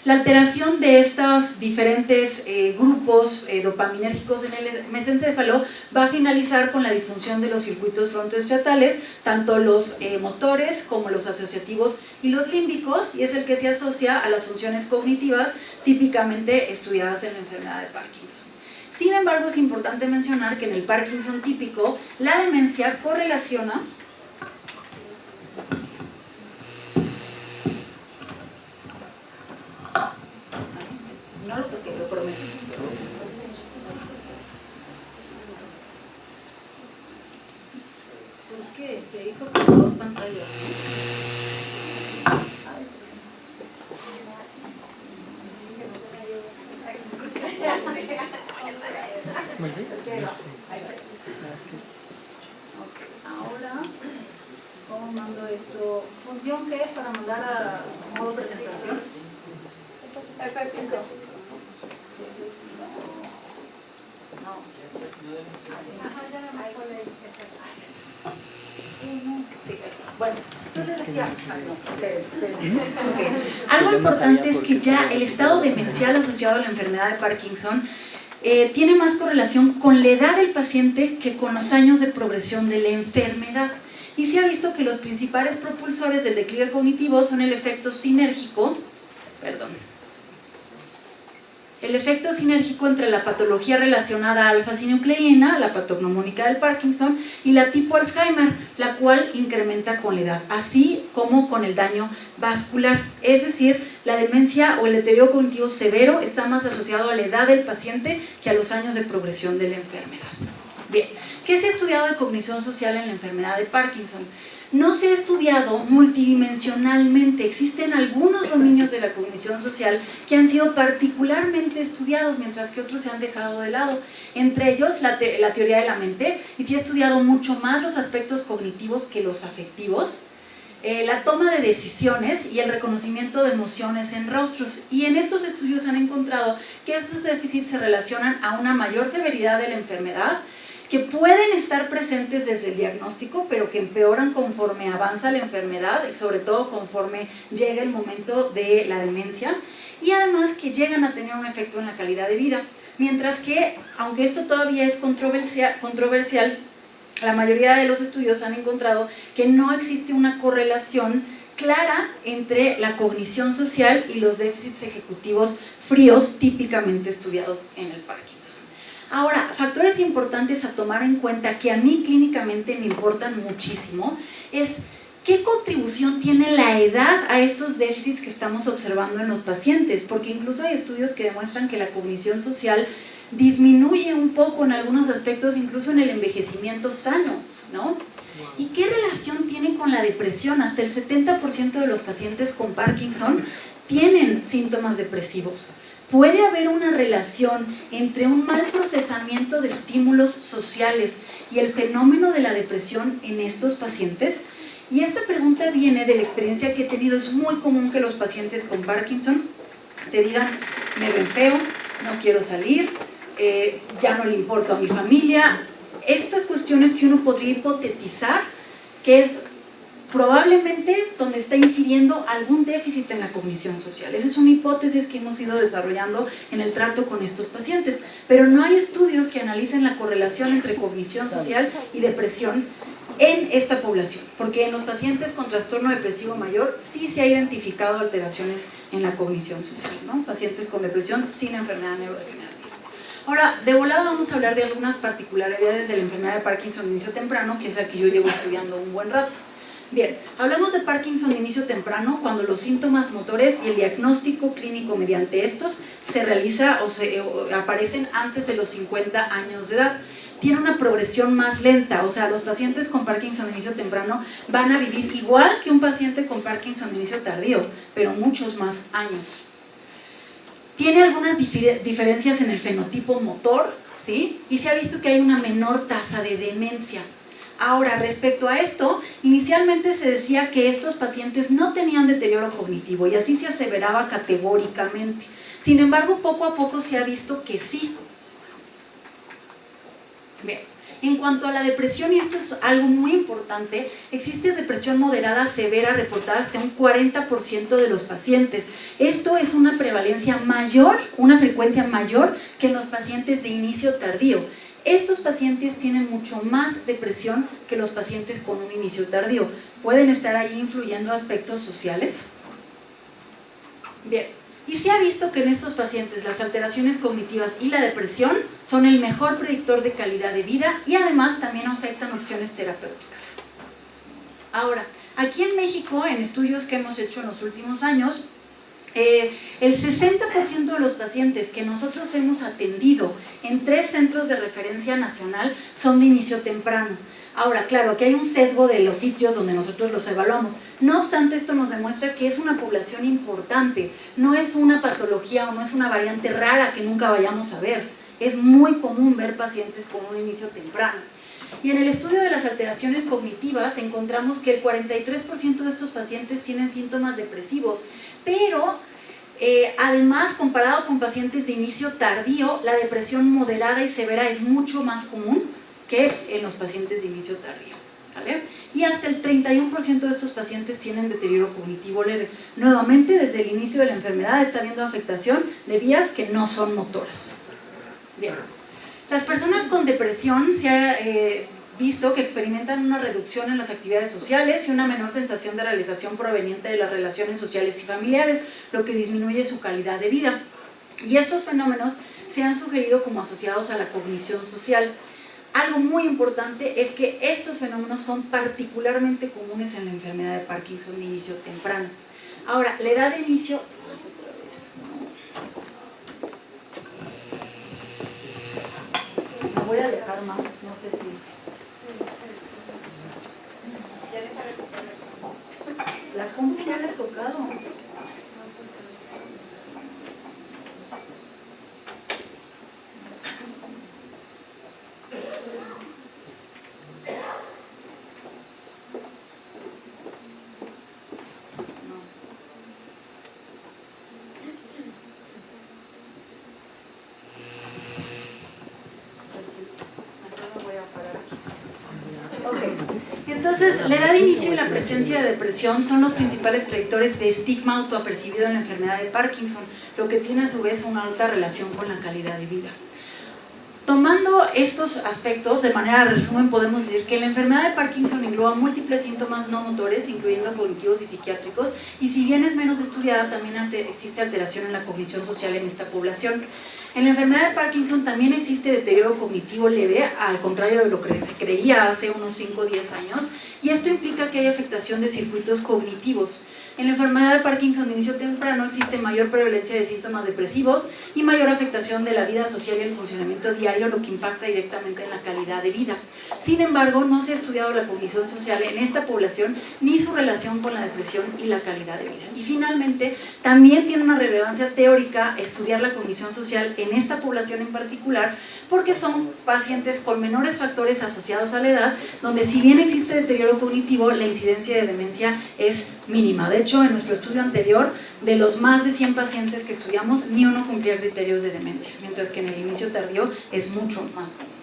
La alteración de estos diferentes grupos dopaminérgicos en el mesencéfalo va a finalizar con la disfunción de los circuitos frontoestriatales, tanto los motores como los asociativos y los límbicos, y es el que se asocia a las funciones cognitivas típicamente estudiadas en la enfermedad de Parkinson. Sin embargo, es importante mencionar que en el Parkinson típico, la demencia correlaciona no lo toqué, lo prometo. ¿Por qué? Se hizo con dos pantallas, ¿no? Muy bien. Ahora, ¿cómo mando esto? ¿Función qué es para mandar a modo presentación? Bueno, yo les decía, algo importante es que ya el estado demencial asociado a la enfermedad de Parkinson tiene más correlación con la edad del paciente que con los años de progresión de la enfermedad. Y se ha visto que los principales propulsores del declive cognitivo son el efecto sinérgico, el efecto sinérgico entre la patología relacionada a alfa-sinucleína, la patognomónica del Parkinson, y la tipo Alzheimer, la cual incrementa con la edad, así como con el daño vascular. Es decir, la demencia o el deterioro cognitivo severo está más asociado a la edad del paciente que a los años de progresión de la enfermedad. Bien, ¿qué se ha estudiado de cognición social en la enfermedad de Parkinson? No se ha estudiado multidimensionalmente. Existen algunos dominios de la cognición social que han sido particularmente estudiados, mientras que otros se han dejado de lado. Entre ellos, la teoría de la mente, y se ha estudiado mucho más los aspectos cognitivos que los afectivos, la toma de decisiones y el reconocimiento de emociones en rostros. Y en estos estudios han encontrado que estos déficits se relacionan a una mayor severidad de la enfermedad, que pueden estar presentes desde el diagnóstico, pero que empeoran conforme avanza la enfermedad y sobre todo conforme llega el momento de la demencia, y además que llegan a tener un efecto en la calidad de vida. Mientras que, aunque esto todavía es controversial, la mayoría de los estudios han encontrado que no existe una correlación clara entre la cognición social y los déficits ejecutivos fríos típicamente estudiados en el Parkinson. Ahora, factores importantes a tomar en cuenta que a mí clínicamente me importan muchísimo es qué contribución tiene la edad a estos déficits que estamos observando en los pacientes, porque incluso hay estudios que demuestran que la cognición social disminuye un poco en algunos aspectos, incluso en el envejecimiento sano, ¿no? ¿Y qué relación tiene con la depresión? Hasta el 70% de los pacientes con Parkinson tienen síntomas depresivos. ¿Puede haber una relación entre un mal procesamiento de estímulos sociales y el fenómeno de la depresión en estos pacientes? Y esta pregunta viene de la experiencia que he tenido. Es muy común que los pacientes con Parkinson te digan: me ven feo, no quiero salir, ya no le importo a mi familia. Estas cuestiones que uno podría hipotetizar que es probablemente donde está infiriendo algún déficit en la cognición social. Esa es una hipótesis que hemos ido desarrollando en el trato con estos pacientes, pero no hay estudios que analicen la correlación entre cognición social y depresión en esta población, porque en los pacientes con trastorno depresivo mayor sí se ha identificado alteraciones en la cognición social, ¿no? Pacientes con depresión sin enfermedad neurodegenerativa. Ahora, de volada vamos a hablar de algunas particularidades de la enfermedad de Parkinson de inicio temprano, que es la que yo llevo estudiando un buen rato. Bien, hablamos de Parkinson de inicio temprano cuando los síntomas motores y el diagnóstico clínico mediante estos se realiza o aparecen antes de los 50 años de edad. Tiene una progresión más lenta, o sea, los pacientes con Parkinson de inicio temprano van a vivir igual que un paciente con Parkinson de inicio tardío, pero muchos más años. Tiene algunas diferencias en el fenotipo motor, ¿sí? Y se ha visto que hay una menor tasa de demencia. Ahora, respecto a esto, inicialmente se decía que estos pacientes no tenían deterioro cognitivo y así se aseveraba categóricamente. Sin embargo, poco a poco se ha visto que sí. Bien, En cuanto a la depresión, y esto es algo muy importante, existe depresión moderada severa reportada hasta un 40% de los pacientes. Esto es una prevalencia mayor, una frecuencia mayor que en los pacientes de inicio tardío. Estos pacientes tienen mucho más depresión que los pacientes con un inicio tardío. ¿Pueden estar ahí influyendo aspectos sociales? Bien. Y se ha visto que en estos pacientes las alteraciones cognitivas y la depresión son el mejor predictor de calidad de vida y además también afectan opciones terapéuticas. Ahora, aquí en México, en estudios que hemos hecho en los últimos años, el 60% de los pacientes que nosotros hemos atendido en 3 centros de referencia nacional son de inicio temprano. Ahora, claro, aquí hay un sesgo de los sitios donde nosotros los evaluamos. No obstante, esto nos demuestra que es una población importante, no es una patología o no es una variante rara que nunca vayamos a ver. Es muy común ver pacientes con un inicio temprano. Y en el estudio de las alteraciones cognitivas encontramos que el 43% de estos pacientes tienen síntomas depresivos, pero además, comparado con pacientes de inicio tardío, la depresión moderada y severa es mucho más común que en los pacientes de inicio tardío, ¿vale? Y hasta el 31% de estos pacientes tienen deterioro cognitivo leve. Nuevamente, desde el inicio de la enfermedad está habiendo afectación de vías que no son motoras. Bien. Las personas con depresión se ha visto que experimentan una reducción en las actividades sociales y una menor sensación de realización proveniente de las relaciones sociales y familiares, lo que disminuye su calidad de vida. Y estos fenómenos se han sugerido como asociados a la cognición social. Algo muy importante es que estos fenómenos son particularmente comunes en la enfermedad de Parkinson de inicio temprano. Ahora, la edad de inicio... Me voy a alejar más, no sé si... La compu ya le he tocado. Entonces, la edad de inicio y la presencia de depresión son los principales predictores de estigma autoapercibido en la enfermedad de Parkinson, lo que tiene a su vez una alta relación con la calidad de vida. Tomando estos aspectos, de manera resumen, podemos decir que la enfermedad de Parkinson engloba múltiples síntomas no motores, incluyendo cognitivos y psiquiátricos, y si bien es menos estudiada, también existe alteración en la cognición social en esta población. En la enfermedad de Parkinson también existe deterioro cognitivo leve, al contrario de lo que se creía hace unos 5 o 10 años, y esto implica que hay afectación de circuitos cognitivos. En la enfermedad de Parkinson de inicio temprano existe mayor prevalencia de síntomas depresivos y mayor afectación de la vida social y el funcionamiento diario, lo que impacta directamente en la calidad de vida. Sin embargo, no se ha estudiado la cognición social en esta población ni su relación con la depresión y la calidad de vida. Y finalmente, también tiene una relevancia teórica estudiar la cognición social en esta población en particular, porque son pacientes con menores factores asociados a la edad, donde si bien existe deterioro cognitivo, la incidencia de demencia es mínima. De hecho, en nuestro estudio anterior, de los más de 100 pacientes que estudiamos, ni uno cumplía criterios de demencia, mientras que en el inicio tardío es mucho más común.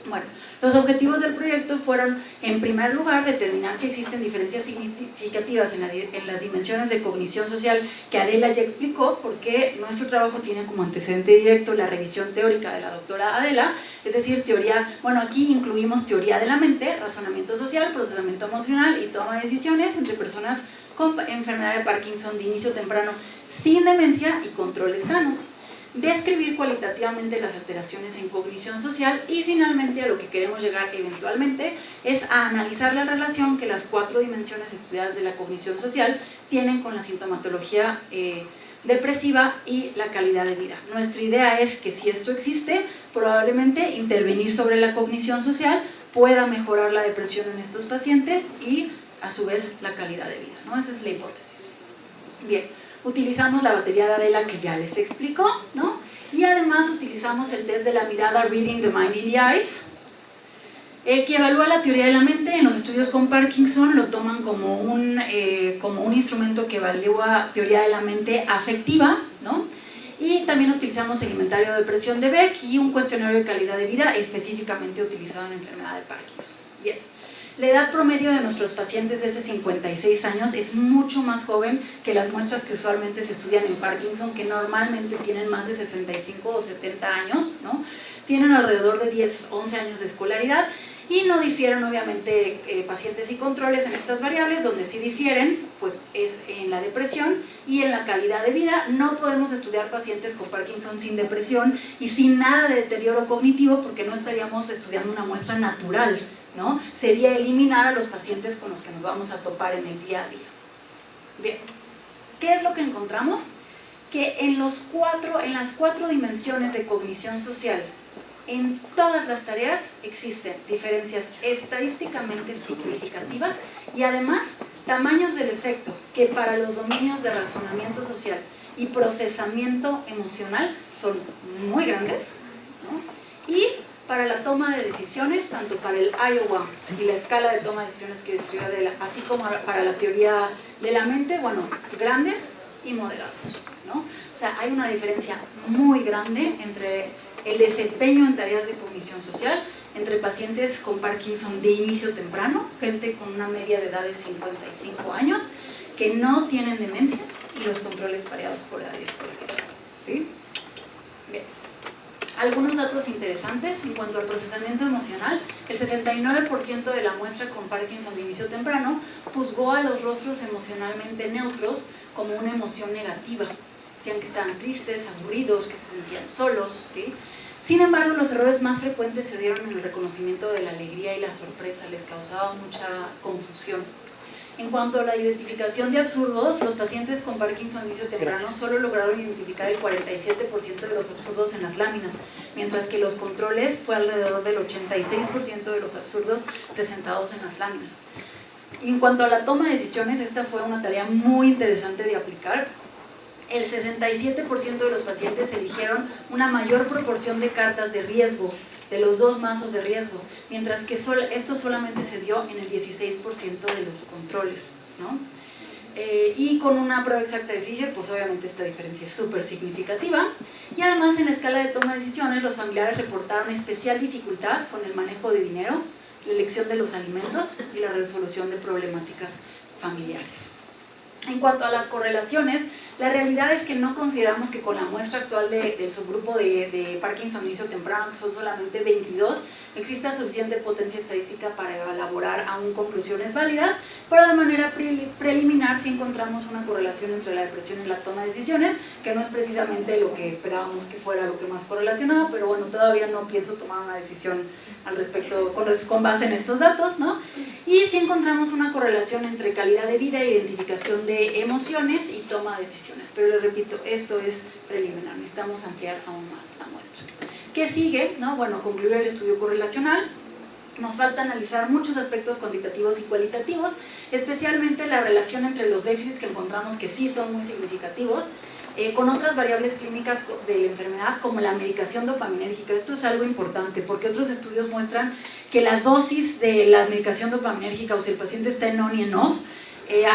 Bueno, los objetivos del proyecto fueron, en primer lugar, determinar si existen diferencias significativas en las dimensiones de cognición social que Adela ya explicó, porque nuestro trabajo tiene como antecedente directo la revisión teórica de la doctora Adela, es decir, teoría, bueno, aquí incluimos teoría de la mente, razonamiento social, procesamiento emocional y toma de decisiones entre personas con enfermedad de Parkinson de inicio temprano sin demencia y controles sanos. Describir cualitativamente las alteraciones en cognición social y finalmente a lo que queremos llegar eventualmente es a analizar la relación que las 4 dimensiones estudiadas de la cognición social tienen con la sintomatología depresiva y la calidad de vida. Nuestra idea es que si esto existe, probablemente intervenir sobre la cognición social pueda mejorar la depresión en estos pacientes y a su vez la calidad de vida, ¿no? Esa es la hipótesis. Bien. Utilizamos la batería de Adela que ya les explicó, ¿no? Y además utilizamos el test de la mirada Reading the Mind in the Eyes, que evalúa la teoría de la mente. En los estudios con Parkinson lo toman como un instrumento que evalúa teoría de la mente afectiva, ¿no? Y Y también utilizamos el inventario de depresión de Beck y un cuestionario de calidad de vida específicamente utilizado en enfermedad de Parkinson. Bien. La edad promedio de nuestros pacientes de 56 años es mucho más joven que las muestras que usualmente se estudian en Parkinson, que normalmente tienen más de 65 o 70 años, ¿no? Tienen alrededor de 10, 11 años de escolaridad y no difieren obviamente pacientes y controles en estas variables. Donde sí difieren pues es en la depresión y en la calidad de vida. No podemos estudiar pacientes con Parkinson sin depresión y sin nada de deterioro cognitivo, porque no estaríamos estudiando una muestra natural, ¿no? Sería eliminar a los pacientes con los que nos vamos a topar en el día a día. Bien, ¿qué es lo que encontramos? Que en las cuatro dimensiones de cognición social, en todas las tareas existen diferencias estadísticamente significativas y además tamaños del efecto que para los dominios de razonamiento social y procesamiento emocional son muy grandes, ¿no? Y para la toma de decisiones, tanto para el Iowa y la escala de toma de decisiones que describió Adela, así como para la teoría de la mente, bueno, grandes y moderados, ¿no? O sea, hay una diferencia muy grande entre el desempeño en tareas de cognición social, entre pacientes con Parkinson de inicio temprano, gente con una media de edad de 55 años, que no tienen demencia, y los controles pareados por edad y escolaridad, ¿sí? Bien. Algunos datos interesantes en cuanto al procesamiento emocional: el 69% de la muestra con Parkinson de inicio temprano juzgó a los rostros emocionalmente neutros como una emoción negativa. Decían que estaban tristes, aburridos, que se sentían solos, ¿sí? Sin embargo, los errores más frecuentes se dieron en el reconocimiento de la alegría y la sorpresa. Les causaba mucha confusión. En cuanto a la identificación de absurdos, los pacientes con Parkinson de inicio temprano solo lograron identificar el 47% de los absurdos en las láminas, mientras que los controles fue alrededor del 86% de los absurdos presentados en las láminas. Y en cuanto a la toma de decisiones, esta fue una tarea muy interesante de aplicar. El 67% de los pacientes eligieron una mayor proporción de cartas de riesgo de los dos mazos de riesgo, mientras que esto solamente se dio en el 16% de los controles, ¿no? Y con una prueba exacta de Fisher, pues obviamente esta diferencia es súper significativa. Y además, en la escala de toma de decisiones, los familiares reportaron especial dificultad con el manejo de dinero, la elección de los alimentos y la resolución de problemáticas familiares. En cuanto a las correlaciones, la realidad es que no consideramos que con la muestra actual del subgrupo de Parkinson inicio temprano, que son solamente 22, exista suficiente potencia estadística para elaborar aún conclusiones válidas, pero de manera preliminar sí encontramos una correlación entre la depresión y la toma de decisiones, que no es precisamente lo que esperábamos que fuera lo que más correlacionaba, pero bueno, todavía no pienso tomar una decisión al respecto con base en estos datos, ¿no? Y sí encontramos una correlación entre calidad de vida e identificación de emociones y toma de decisiones, pero les repito, esto es preliminar, necesitamos ampliar aún más la muestra. ¿Qué sigue? ¿No? Bueno, concluir el estudio correlacional. Nos falta analizar muchos aspectos cuantitativos y cualitativos, especialmente la relación entre los déficits que encontramos que sí son muy significativos, con otras variables clínicas de la enfermedad como la medicación dopaminérgica. Esto es algo importante porque otros estudios muestran que la dosis de la medicación dopaminérgica, o si el paciente está en on y en off,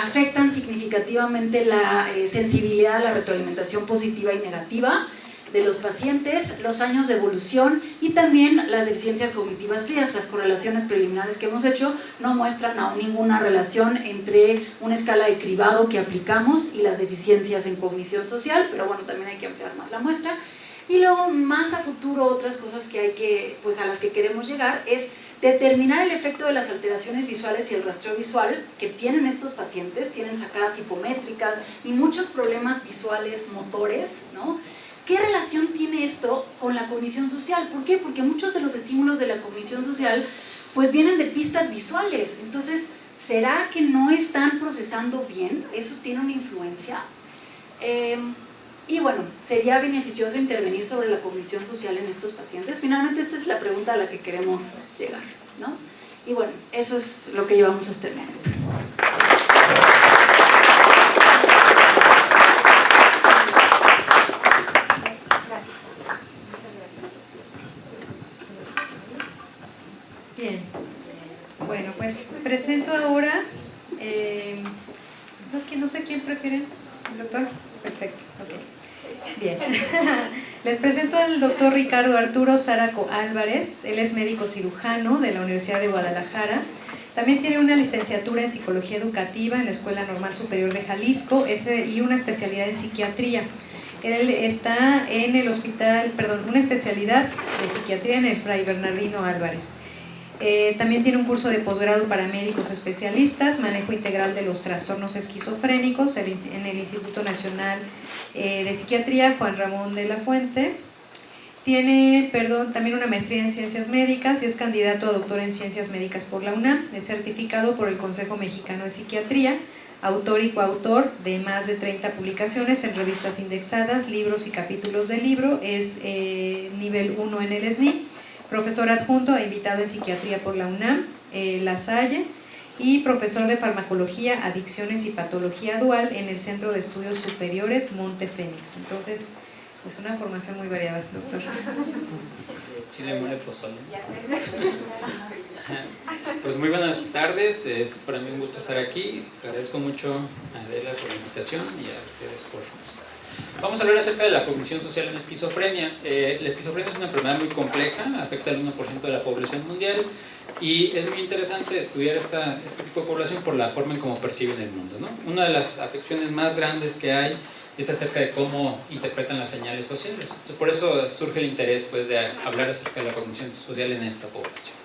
afectan significativamente la sensibilidad a la retroalimentación positiva y negativa de los pacientes, los años de evolución y también las deficiencias cognitivas frías. Las correlaciones preliminares que hemos hecho no muestran aún ninguna relación entre una escala de cribado que aplicamos y las deficiencias en cognición social, pero bueno, también hay que ampliar más la muestra. Y luego, más a futuro, otras cosas que hay que, pues a las que queremos llegar es determinar el efecto de las alteraciones visuales y el rastreo visual que tienen estos pacientes. Tienen sacadas hipométricas y muchos problemas visuales motores, ¿no? ¿Qué relación tiene esto con la cognición social? ¿Por qué? Porque muchos de los estímulos de la cognición social pues vienen de pistas visuales. Entonces, ¿será que no están procesando bien? ¿Eso tiene una influencia? Y bueno, ¿sería beneficioso intervenir sobre la cognición social en estos pacientes? Finalmente, esta es la pregunta a la que queremos llegar, ¿no? Y bueno, eso es lo que llevamos hasta el momento. Bien, bueno, pues presento ahora, no sé quién prefieren, ¿el doctor? Perfecto, ok. Bien. Les presento al doctor Ricardo Arturo Zárate Álvarez. Él es médico cirujano de la Universidad de Guadalajara. También tiene una licenciatura en Psicología Educativa en la Escuela Normal Superior de Jalisco y una especialidad en Psiquiatría. Él está en el una especialidad de Psiquiatría en el Fray Bernardino Álvarez. También tiene un curso de posgrado para médicos especialistas, manejo integral de los trastornos esquizofrénicos en el Instituto Nacional de Psiquiatría Juan Ramón de la Fuente. Tiene, también una maestría en Ciencias Médicas y es candidato a doctor en Ciencias Médicas por la UNAM. Es certificado por el Consejo Mexicano de Psiquiatría, autor y coautor de más de 30 publicaciones en revistas indexadas, libros y capítulos de libro. Es nivel 1 en el SNI. Profesor adjunto e invitado en Psiquiatría por la UNAM, La Salle, y profesor de Farmacología, Adicciones y Patología Dual en el Centro de Estudios Superiores Monte Fénix. Entonces, pues una formación muy variada, doctor. Chile, mole, pozole. Pues muy buenas tardes, es para mí un gusto estar aquí. Agradezco mucho a Adela por la invitación y a ustedes por estar. Vamos a hablar acerca de la cognición social en esquizofrenia. La esquizofrenia es una enfermedad muy compleja, afecta al 1% de la población mundial y es muy interesante estudiar este tipo de población por la forma en cómo perciben el mundo, ¿no? Una de las afecciones más grandes que hay es acerca de cómo interpretan las señales sociales. Entonces, por eso surge el interés, pues, de hablar acerca de la cognición social en esta población.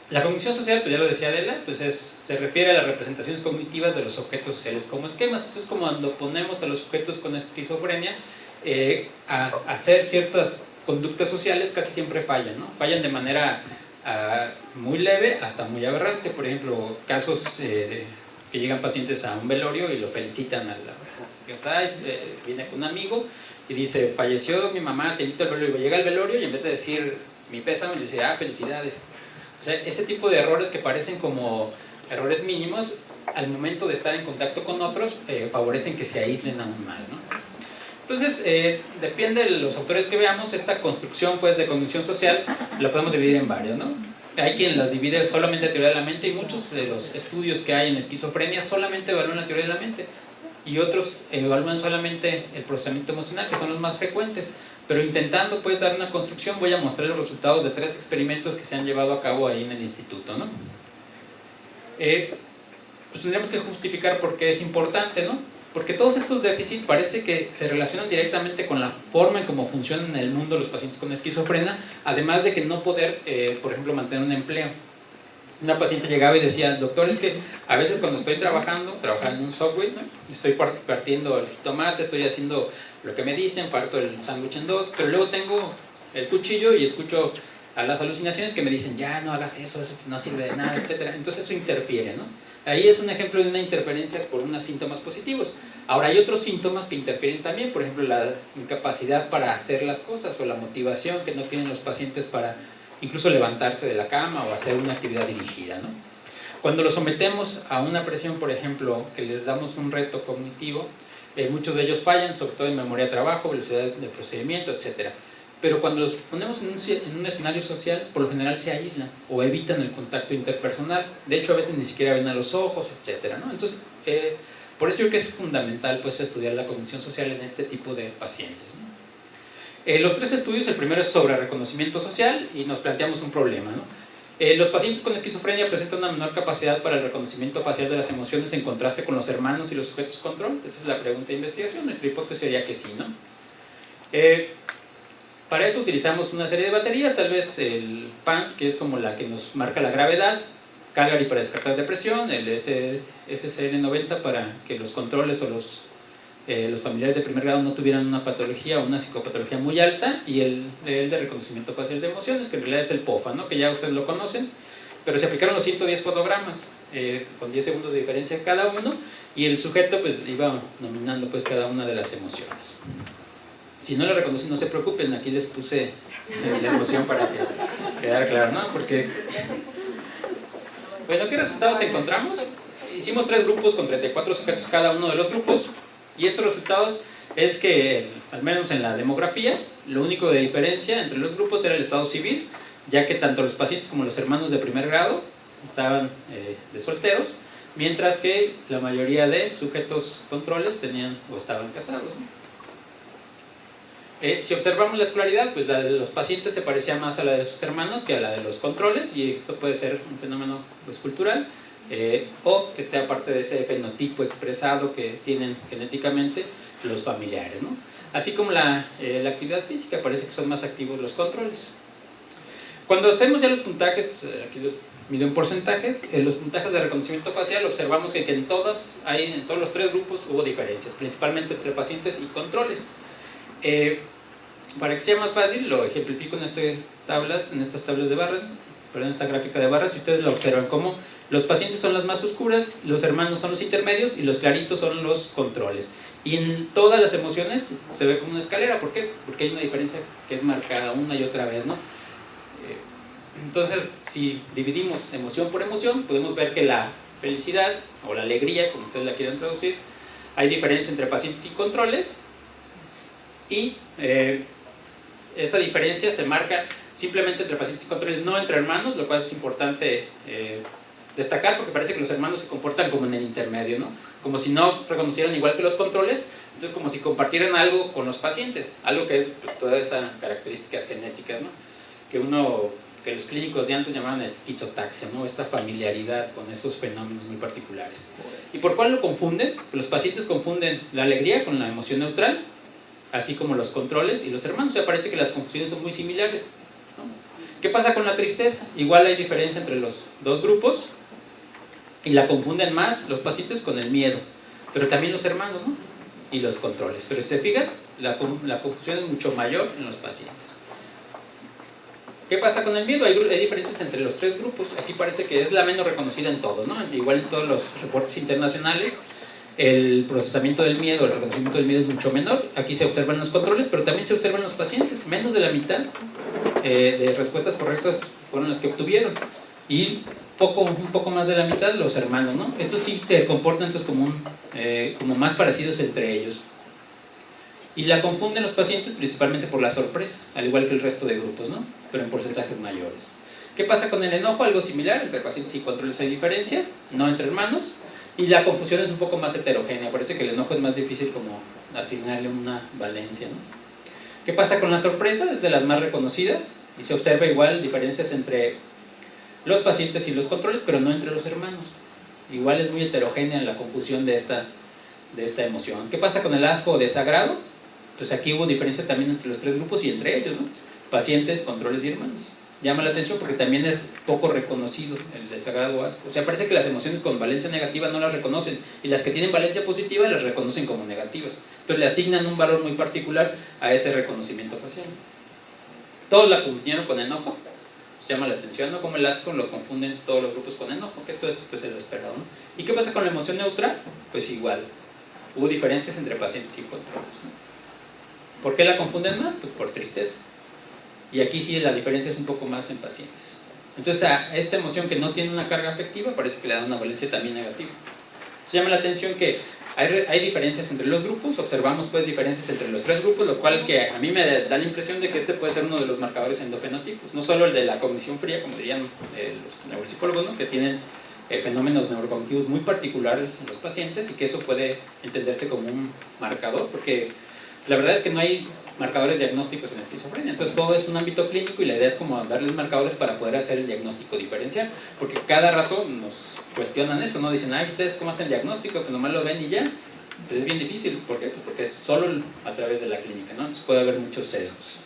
La cognición social, pues ya lo decía Adela, pues se refiere a las representaciones cognitivas de los objetos sociales como esquemas. Entonces, cuando ponemos a los sujetos con esquizofrenia a hacer ciertas conductas sociales, casi siempre fallan, ¿no? Fallan de manera muy leve hasta muy aberrante. Por ejemplo, casos que llegan pacientes a un velorio y lo felicitan a viene con un amigo y dice, falleció mi mamá, te invito al velorio. Y llega al velorio y en vez de decir mi pésame, dice, felicidades. O sea, ese tipo de errores que parecen como errores mínimos, al momento de estar en contacto con otros, favorecen que se aíslen aún más, ¿no? Entonces, depende de los autores que veamos, esta construcción, pues, de cognición social la podemos dividir en varios, ¿no? Hay quien las divide solamente a teoría de la mente y muchos de los estudios que hay en esquizofrenia solamente evalúan la teoría de la mente y otros evalúan solamente el procesamiento emocional, que son los más frecuentes. Pero intentando, pues, dar una construcción, voy a mostrar los resultados de 3 experimentos que se han llevado a cabo ahí en el instituto, ¿no? Pues tendríamos que justificar por qué es importante, ¿no? Porque todos estos déficits parece que se relacionan directamente con la forma en cómo funcionan en el mundo los pacientes con esquizofrenia, además de que no poder, por ejemplo, mantener un empleo. Una paciente llegaba y decía, doctor, es que a veces cuando estoy trabajando en un Subway, ¿no? Estoy partiendo el jitomate, estoy haciendo lo que me dicen, parto el sándwich en 2, pero luego tengo el cuchillo y escucho a las alucinaciones que me dicen, ya no hagas eso no sirve de nada, etc. Entonces eso interfiere, ¿no? Ahí es un ejemplo de una interferencia por unos síntomas positivos. Ahora hay otros síntomas que interfieren también, por ejemplo la incapacidad para hacer las cosas o la motivación que no tienen los pacientes para incluso levantarse de la cama o hacer una actividad dirigida, ¿no? Cuando los sometemos a una presión, por ejemplo, que les damos un reto cognitivo, muchos de ellos fallan, sobre todo en memoria de trabajo, velocidad de procedimiento, etc. Pero cuando los ponemos en un escenario social, por lo general se aíslan o evitan el contacto interpersonal. De hecho, a veces ni siquiera ven a los ojos, etc., ¿no? Entonces, por eso yo creo que es fundamental, pues, estudiar la cognición social en este tipo de pacientes, ¿no? Los 3 estudios, el primero es sobre reconocimiento social y nos planteamos un problema, ¿no? Los pacientes con esquizofrenia presentan una menor capacidad para el reconocimiento facial de las emociones en contraste con los hermanos y los sujetos control. Esa es la pregunta de investigación. Nuestra hipótesis sería que sí, ¿no? Para eso utilizamos una serie de baterías, tal vez el PANS, que es como la que nos marca la gravedad, Calgary para descartar depresión, el SCN-90 para que los controles o los familiares de primer grado no tuvieran una patología o una psicopatología muy alta, y el de reconocimiento facial de emociones, que en realidad es el POFA, ¿no? Que ya ustedes lo conocen, pero se aplicaron los 110 fotogramas con 10 segundos de diferencia cada uno, y el sujeto, pues, iba nominando, pues, cada una de las emociones. Si no la reconocen, no se preocupen, aquí les puse la emoción para que quedara claro, ¿no? Porque, bueno, ¿qué resultados encontramos? Hicimos 3 grupos con 34 sujetos cada uno de los grupos, y estos resultados es que, al menos en la demografía, lo único de diferencia entre los grupos era el estado civil, ya que tanto los pacientes como los hermanos de primer grado estaban de solteros, mientras que la mayoría de sujetos controles tenían o estaban casados, ¿no? Si observamos la escolaridad, pues la de los pacientes se parecía más a la de sus hermanos que a la de los controles, y esto puede ser un fenómeno pues, cultural, o que sea parte de ese fenotipo expresado que tienen genéticamente los familiares, ¿no? Así como la actividad física, parece que son más activos los controles. Cuando hacemos ya los puntajes, aquí los mido en porcentajes, en los puntajes de reconocimiento facial observamos que en todos los 3 grupos hubo diferencias, principalmente entre pacientes y controles. Para que sea más fácil, lo ejemplifico en estas tablas de barras, en esta gráfica de barras, y ustedes lo observan como los pacientes son las más oscuras, los hermanos son los intermedios y los claritos son los controles. Y en todas las emociones se ve como una escalera. ¿Por qué? Porque hay una diferencia que es marcada una y otra vez, ¿no? Entonces, si dividimos emoción por emoción, podemos ver que la felicidad o la alegría, como ustedes la quieran traducir, hay diferencia entre pacientes y controles, y esta diferencia se marca simplemente entre pacientes y controles, no entre hermanos, lo cual es importante destacar, porque parece que los hermanos se comportan como en el intermedio, ¿no? Como si no reconocieran igual que los controles, entonces como si compartieran algo con los pacientes, algo que es pues, todas esas características genéticas, ¿no? Que los clínicos de antes llamaban esquizotaxia, ¿no? Esta familiaridad con esos fenómenos muy particulares. ¿Y por cuál lo confunden? Los pacientes confunden la alegría con la emoción neutral, así como los controles y los hermanos. O sea, parece que las confusiones son muy similares, ¿no? ¿Qué pasa con la tristeza? Igual hay diferencia entre los 2 grupos, y la confunden más los pacientes con el miedo, pero también los hermanos, ¿no? Y los controles. Pero si se fijan, la confusión es mucho mayor en los pacientes. ¿Qué pasa con el miedo? Hay diferencias entre los 3 grupos. Aquí parece que es la menos reconocida en todos, ¿no? Igual en todos los reportes internacionales, el procesamiento del miedo, el reconocimiento del miedo es mucho menor. Aquí se observan los controles, pero también se observan los pacientes. Menos de la mitad de respuestas correctas fueron las que obtuvieron. Y un poco más de la mitad los hermanos, ¿no? Estos sí se comportan entonces como más parecidos entre ellos. Y la confunden los pacientes principalmente por la sorpresa, al igual que el resto de grupos, ¿no? Pero en porcentajes mayores. ¿Qué pasa con el enojo? Algo similar, entre pacientes y controles hay diferencia, no entre hermanos. Y la confusión es un poco más heterogénea, parece que el enojo es más difícil como asignarle una valencia, ¿no? ¿Qué pasa con la sorpresa? Es de las más reconocidas, y se observa igual diferencias entre los pacientes y los controles, pero no entre los hermanos. Igual es muy heterogénea la confusión de esta emoción. ¿Qué pasa con el asco o desagrado? Pues aquí hubo diferencia también entre los 3 grupos y entre ellos, ¿no? Pacientes, controles y hermanos. Llama la atención porque también es poco reconocido el desagrado o asco. O sea, parece que las emociones con valencia negativa no las reconocen, y las que tienen valencia positiva las reconocen como negativas. Entonces le asignan un valor muy particular a ese reconocimiento facial. Todos la confundieron con enojo. Se llama la atención, ¿no? Como el asco lo confunden todos los grupos con enojo, que esto es pues, el esperado, ¿no? ¿Y qué pasa con la emoción neutral? Pues igual, hubo diferencias entre pacientes y controles, ¿no? ¿Por qué la confunden más? Pues por tristeza. Y aquí sí la diferencia es un poco más en pacientes. Entonces a esta emoción que no tiene una carga afectiva parece que le da una valencia también negativa. Se llama la atención que hay diferencias entre los grupos, observamos pues diferencias entre los 3 grupos, lo cual que a mí me da la impresión de que este puede ser uno de los marcadores endofenotipos, no solo el de la cognición fría, como dirían los neuropsicólogos, ¿no? Que tienen fenómenos neurocognitivos muy particulares en los pacientes, y que eso puede entenderse como un marcador, porque la verdad es que no hay marcadores diagnósticos en esquizofrenia, entonces todo es un ámbito clínico, y la idea es como darles marcadores para poder hacer el diagnóstico diferencial, porque cada rato nos cuestionan eso, ¿no? Dicen, ay, ¿ustedes cómo hacen diagnóstico? Que nomás lo ven y ya. Pues es bien difícil. ¿Por qué? Pues porque es solo a través de la clínica, ¿no? Entonces puede haber muchos sesgos.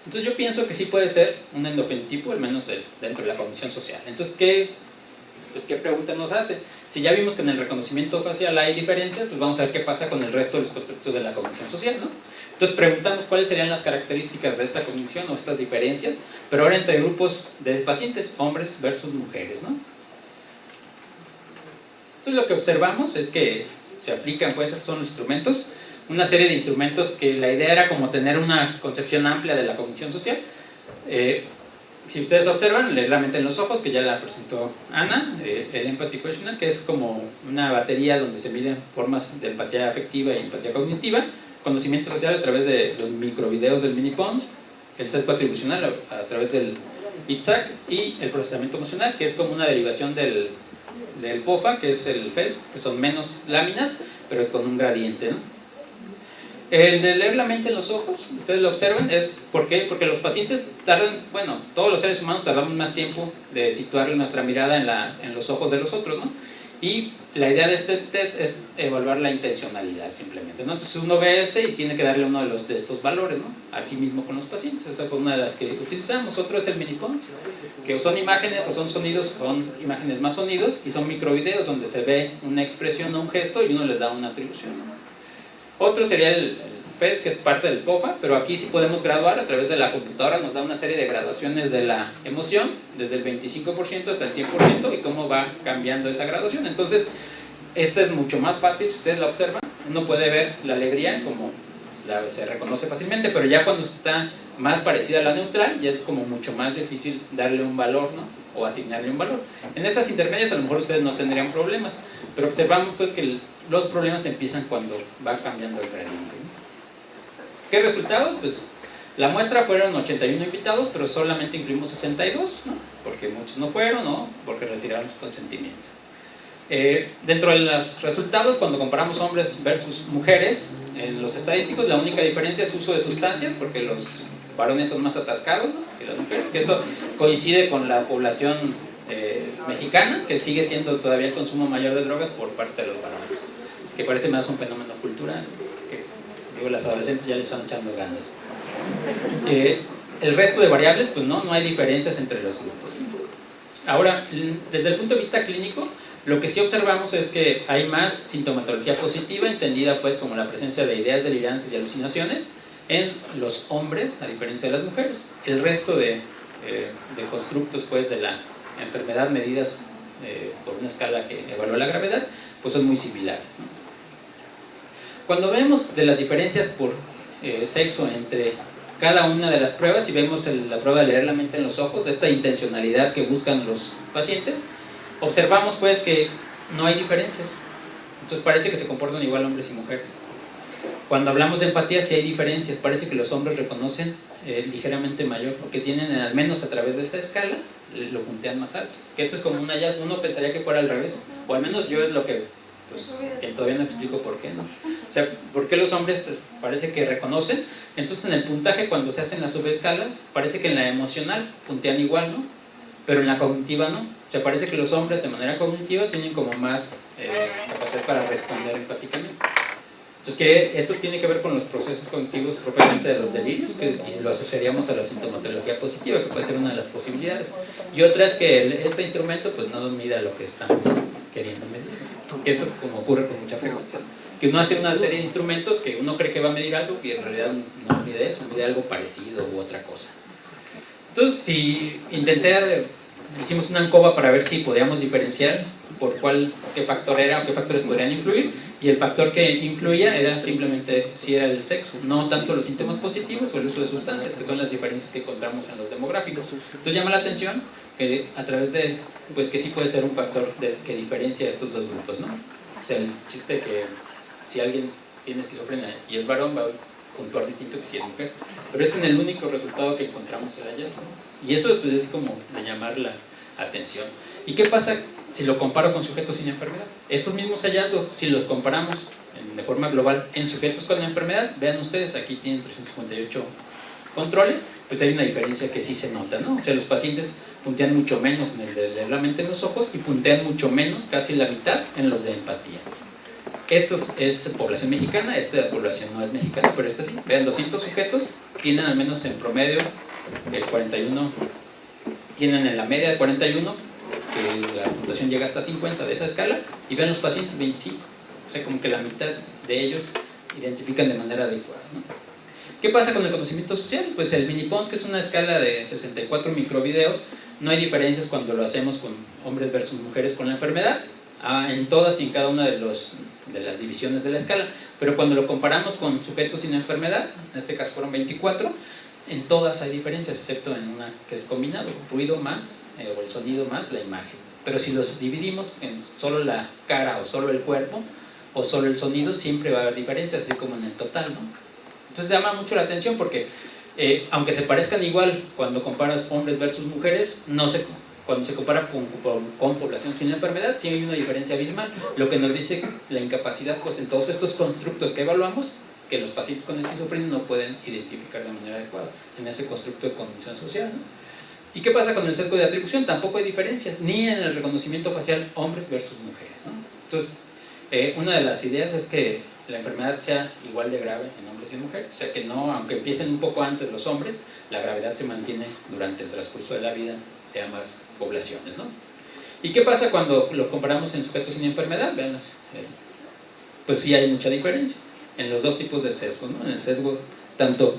Entonces yo pienso que sí puede ser un endofenotipo, al menos dentro de la cognición social. Entonces, ¿qué pregunta nos hace? Si ya vimos que en el reconocimiento facial hay diferencias, pues vamos a ver qué pasa con el resto de los constructos de la cognición social, ¿no? Entonces preguntamos cuáles serían las características de esta cognición o estas diferencias, pero ahora entre grupos de pacientes, hombres versus mujeres, ¿no? Entonces lo que observamos es que se aplican, pues estos son los instrumentos, una serie de instrumentos que la idea era como tener una concepción amplia de la cognición social. Si ustedes observan, realmente en los ojos, que ya la presentó Ana, el Empathy Questionnaire, que es como una batería donde se miden formas de empatía afectiva y empatía cognitiva, conocimiento social a través de los microvideos del Mini-Pons, el sesgo atribucional a través del ITSAC, y el procesamiento emocional, que es como una derivación del POFA, que es el FES, que son menos láminas, pero con un gradiente, ¿no? El de leer la mente en los ojos, ustedes lo observan, es ¿por qué? Porque los pacientes tardan, bueno, todos los seres humanos tardamos más tiempo de situar nuestra mirada en los ojos de los otros, ¿no? Y la idea de este test es evaluar la intencionalidad simplemente, ¿no? Entonces uno ve y tiene que darle uno de estos valores, ¿no? Así mismo con los pacientes, esa fue una de las que utilizamos. Otro es el Mini-Pons, que o son imágenes o son sonidos, son imágenes más sonidos, y son microvideos donde se ve una expresión o un gesto y uno les da una atribución, ¿no? Otro sería el FES, que es parte del POFA, pero aquí sí podemos graduar a través de la computadora, nos da una serie de graduaciones de la emoción, desde el 25% hasta el 100%, y cómo va cambiando esa graduación. Entonces, esta es mucho más fácil, si ustedes la observan, uno puede ver la alegría como se reconoce fácilmente, pero ya cuando está más parecida a la neutral, ya es como mucho más difícil darle un valor, ¿no? O asignarle un valor. En estas intermedias a lo mejor ustedes no tendrían problemas, pero observamos pues que los problemas empiezan cuando va cambiando el gradiente, ¿no? ¿Qué resultados? Pues la muestra fueron 81 invitados, pero solamente incluimos 62, ¿no? Porque muchos no fueron, ¿no? Porque retiraron su consentimiento. Dentro de los resultados, cuando comparamos hombres versus mujeres, en los estadísticos la única diferencia es uso de sustancias, porque los varones son más atascados, ¿no? Que las mujeres, que eso coincide con la población mexicana, que sigue siendo todavía el consumo mayor de drogas por parte de los varones, que parece más un fenómeno cultural, que digo, las adolescentes ya le están echando ganas. El resto de variables, pues no hay diferencias entre los grupos. Ahora, desde el punto de vista clínico, lo que sí observamos es que hay más sintomatología positiva, entendida pues como la presencia de ideas delirantes y alucinaciones en los hombres, a diferencia de las mujeres. El resto de constructos pues de la enfermedad medidas por una escala que evalúa la gravedad, pues son muy similares, ¿no? Cuando vemos de las diferencias por sexo entre cada una de las pruebas, y vemos la prueba de leer la mente en los ojos, de esta intencionalidad que buscan los pacientes, observamos pues que no hay diferencias. Entonces parece que se comportan igual hombres y mujeres. Cuando hablamos de empatía sí hay diferencias, parece que los hombres reconocen ligeramente mayor, porque tienen, al menos a través de esa escala, lo puntean más alto. Que esto es como un hallazgo, uno pensaría que fuera al revés, o al menos yo es lo que, pues, que todavía no explico por qué, ¿no? O sea, ¿por qué los hombres parece que reconocen? Entonces en el puntaje, cuando se hacen las subescalas, parece que en la emocional puntean igual, ¿no? Pero en la cognitiva no. O sea, parece que los hombres de manera cognitiva tienen como más capacidad para responder empáticamente. Entonces, que esto tiene que ver con los procesos cognitivos propiamente de los delirios, y lo asociaríamos a la sintomatología positiva, que puede ser una de las posibilidades. Y otra es que este instrumento pues no mida lo que estamos queriendo medir. Que eso es como ocurre con mucha frecuencia. Que uno hace una serie de instrumentos que uno cree que va a medir algo y en realidad no mide eso, mide algo parecido u otra cosa. Entonces, si hicimos una ANCOVA para ver si podíamos diferenciar por qué factor era o qué factores podrían influir, y el factor que influía era simplemente si era el sexo, no tanto los síntomas positivos o el uso de sustancias, que son las diferencias que encontramos en los demográficos. Entonces llama la atención que a través de, pues que sí puede ser un factor que diferencia estos dos grupos, ¿no? O sea, el chiste que si alguien tiene esquizofrenia y es varón, va a puntuar distinto que si es mujer, pero este es el único resultado que encontramos en el hallazgo, y eso pues, es como de llamar la atención. ¿Y qué pasa si lo comparo con sujetos sin enfermedad? Estos mismos hallazgos, si los comparamos de forma global en sujetos con la enfermedad, vean ustedes, aquí tienen 358 controles, pues hay una diferencia que sí se nota, ¿no? O sea, los pacientes puntean mucho menos en el de leer la mente en los ojos y puntean mucho menos, casi la mitad, en los de empatía. Esto es población mexicana, esta población no es mexicana, pero esta sí. Vean, 200 sujetos tienen al menos en promedio el 41, tienen en la media de 41, que la puntuación llega hasta 50 de esa escala, y vean los pacientes 25, o sea, como que la mitad de ellos identifican de manera adecuada, ¿no? ¿Qué pasa con el conocimiento social? Pues el Mini-Pons, que es una escala de 64 microvideos, no hay diferencias cuando lo hacemos con hombres versus mujeres con la enfermedad, en todas y en cada una de las divisiones de la escala, pero cuando lo comparamos con sujetos sin enfermedad, en este caso fueron 24, en todas hay diferencias, excepto en una que es combinado, ruido más, o el sonido más la imagen. Pero si los dividimos en solo la cara o solo el cuerpo, o solo el sonido, siempre va a haber diferencias, así como en el total, ¿no? Entonces llama mucho la atención porque, aunque se parezcan igual cuando comparas hombres versus mujeres, cuando se compara con población sin enfermedad, sí hay una diferencia abismal, lo que nos dice la incapacidad pues en todos estos constructos que evaluamos, que los pacientes con esquizofrenia no pueden identificar de manera adecuada en ese constructo de cognición social, ¿no? ¿Y qué pasa con el sesgo de atribución? Tampoco hay diferencias, ni en el reconocimiento facial hombres versus mujeres, ¿no? Entonces, una de las ideas es que la enfermedad sea igual de grave en hombres y mujeres, o sea que no, aunque empiecen un poco antes los hombres, la gravedad se mantiene durante el transcurso de la vida de ambas poblaciones, ¿no? ¿Y qué pasa cuando lo comparamos en sujetos sin enfermedad? Vean, pues sí hay mucha diferencia en los dos tipos de sesgo, ¿no? En el sesgo tanto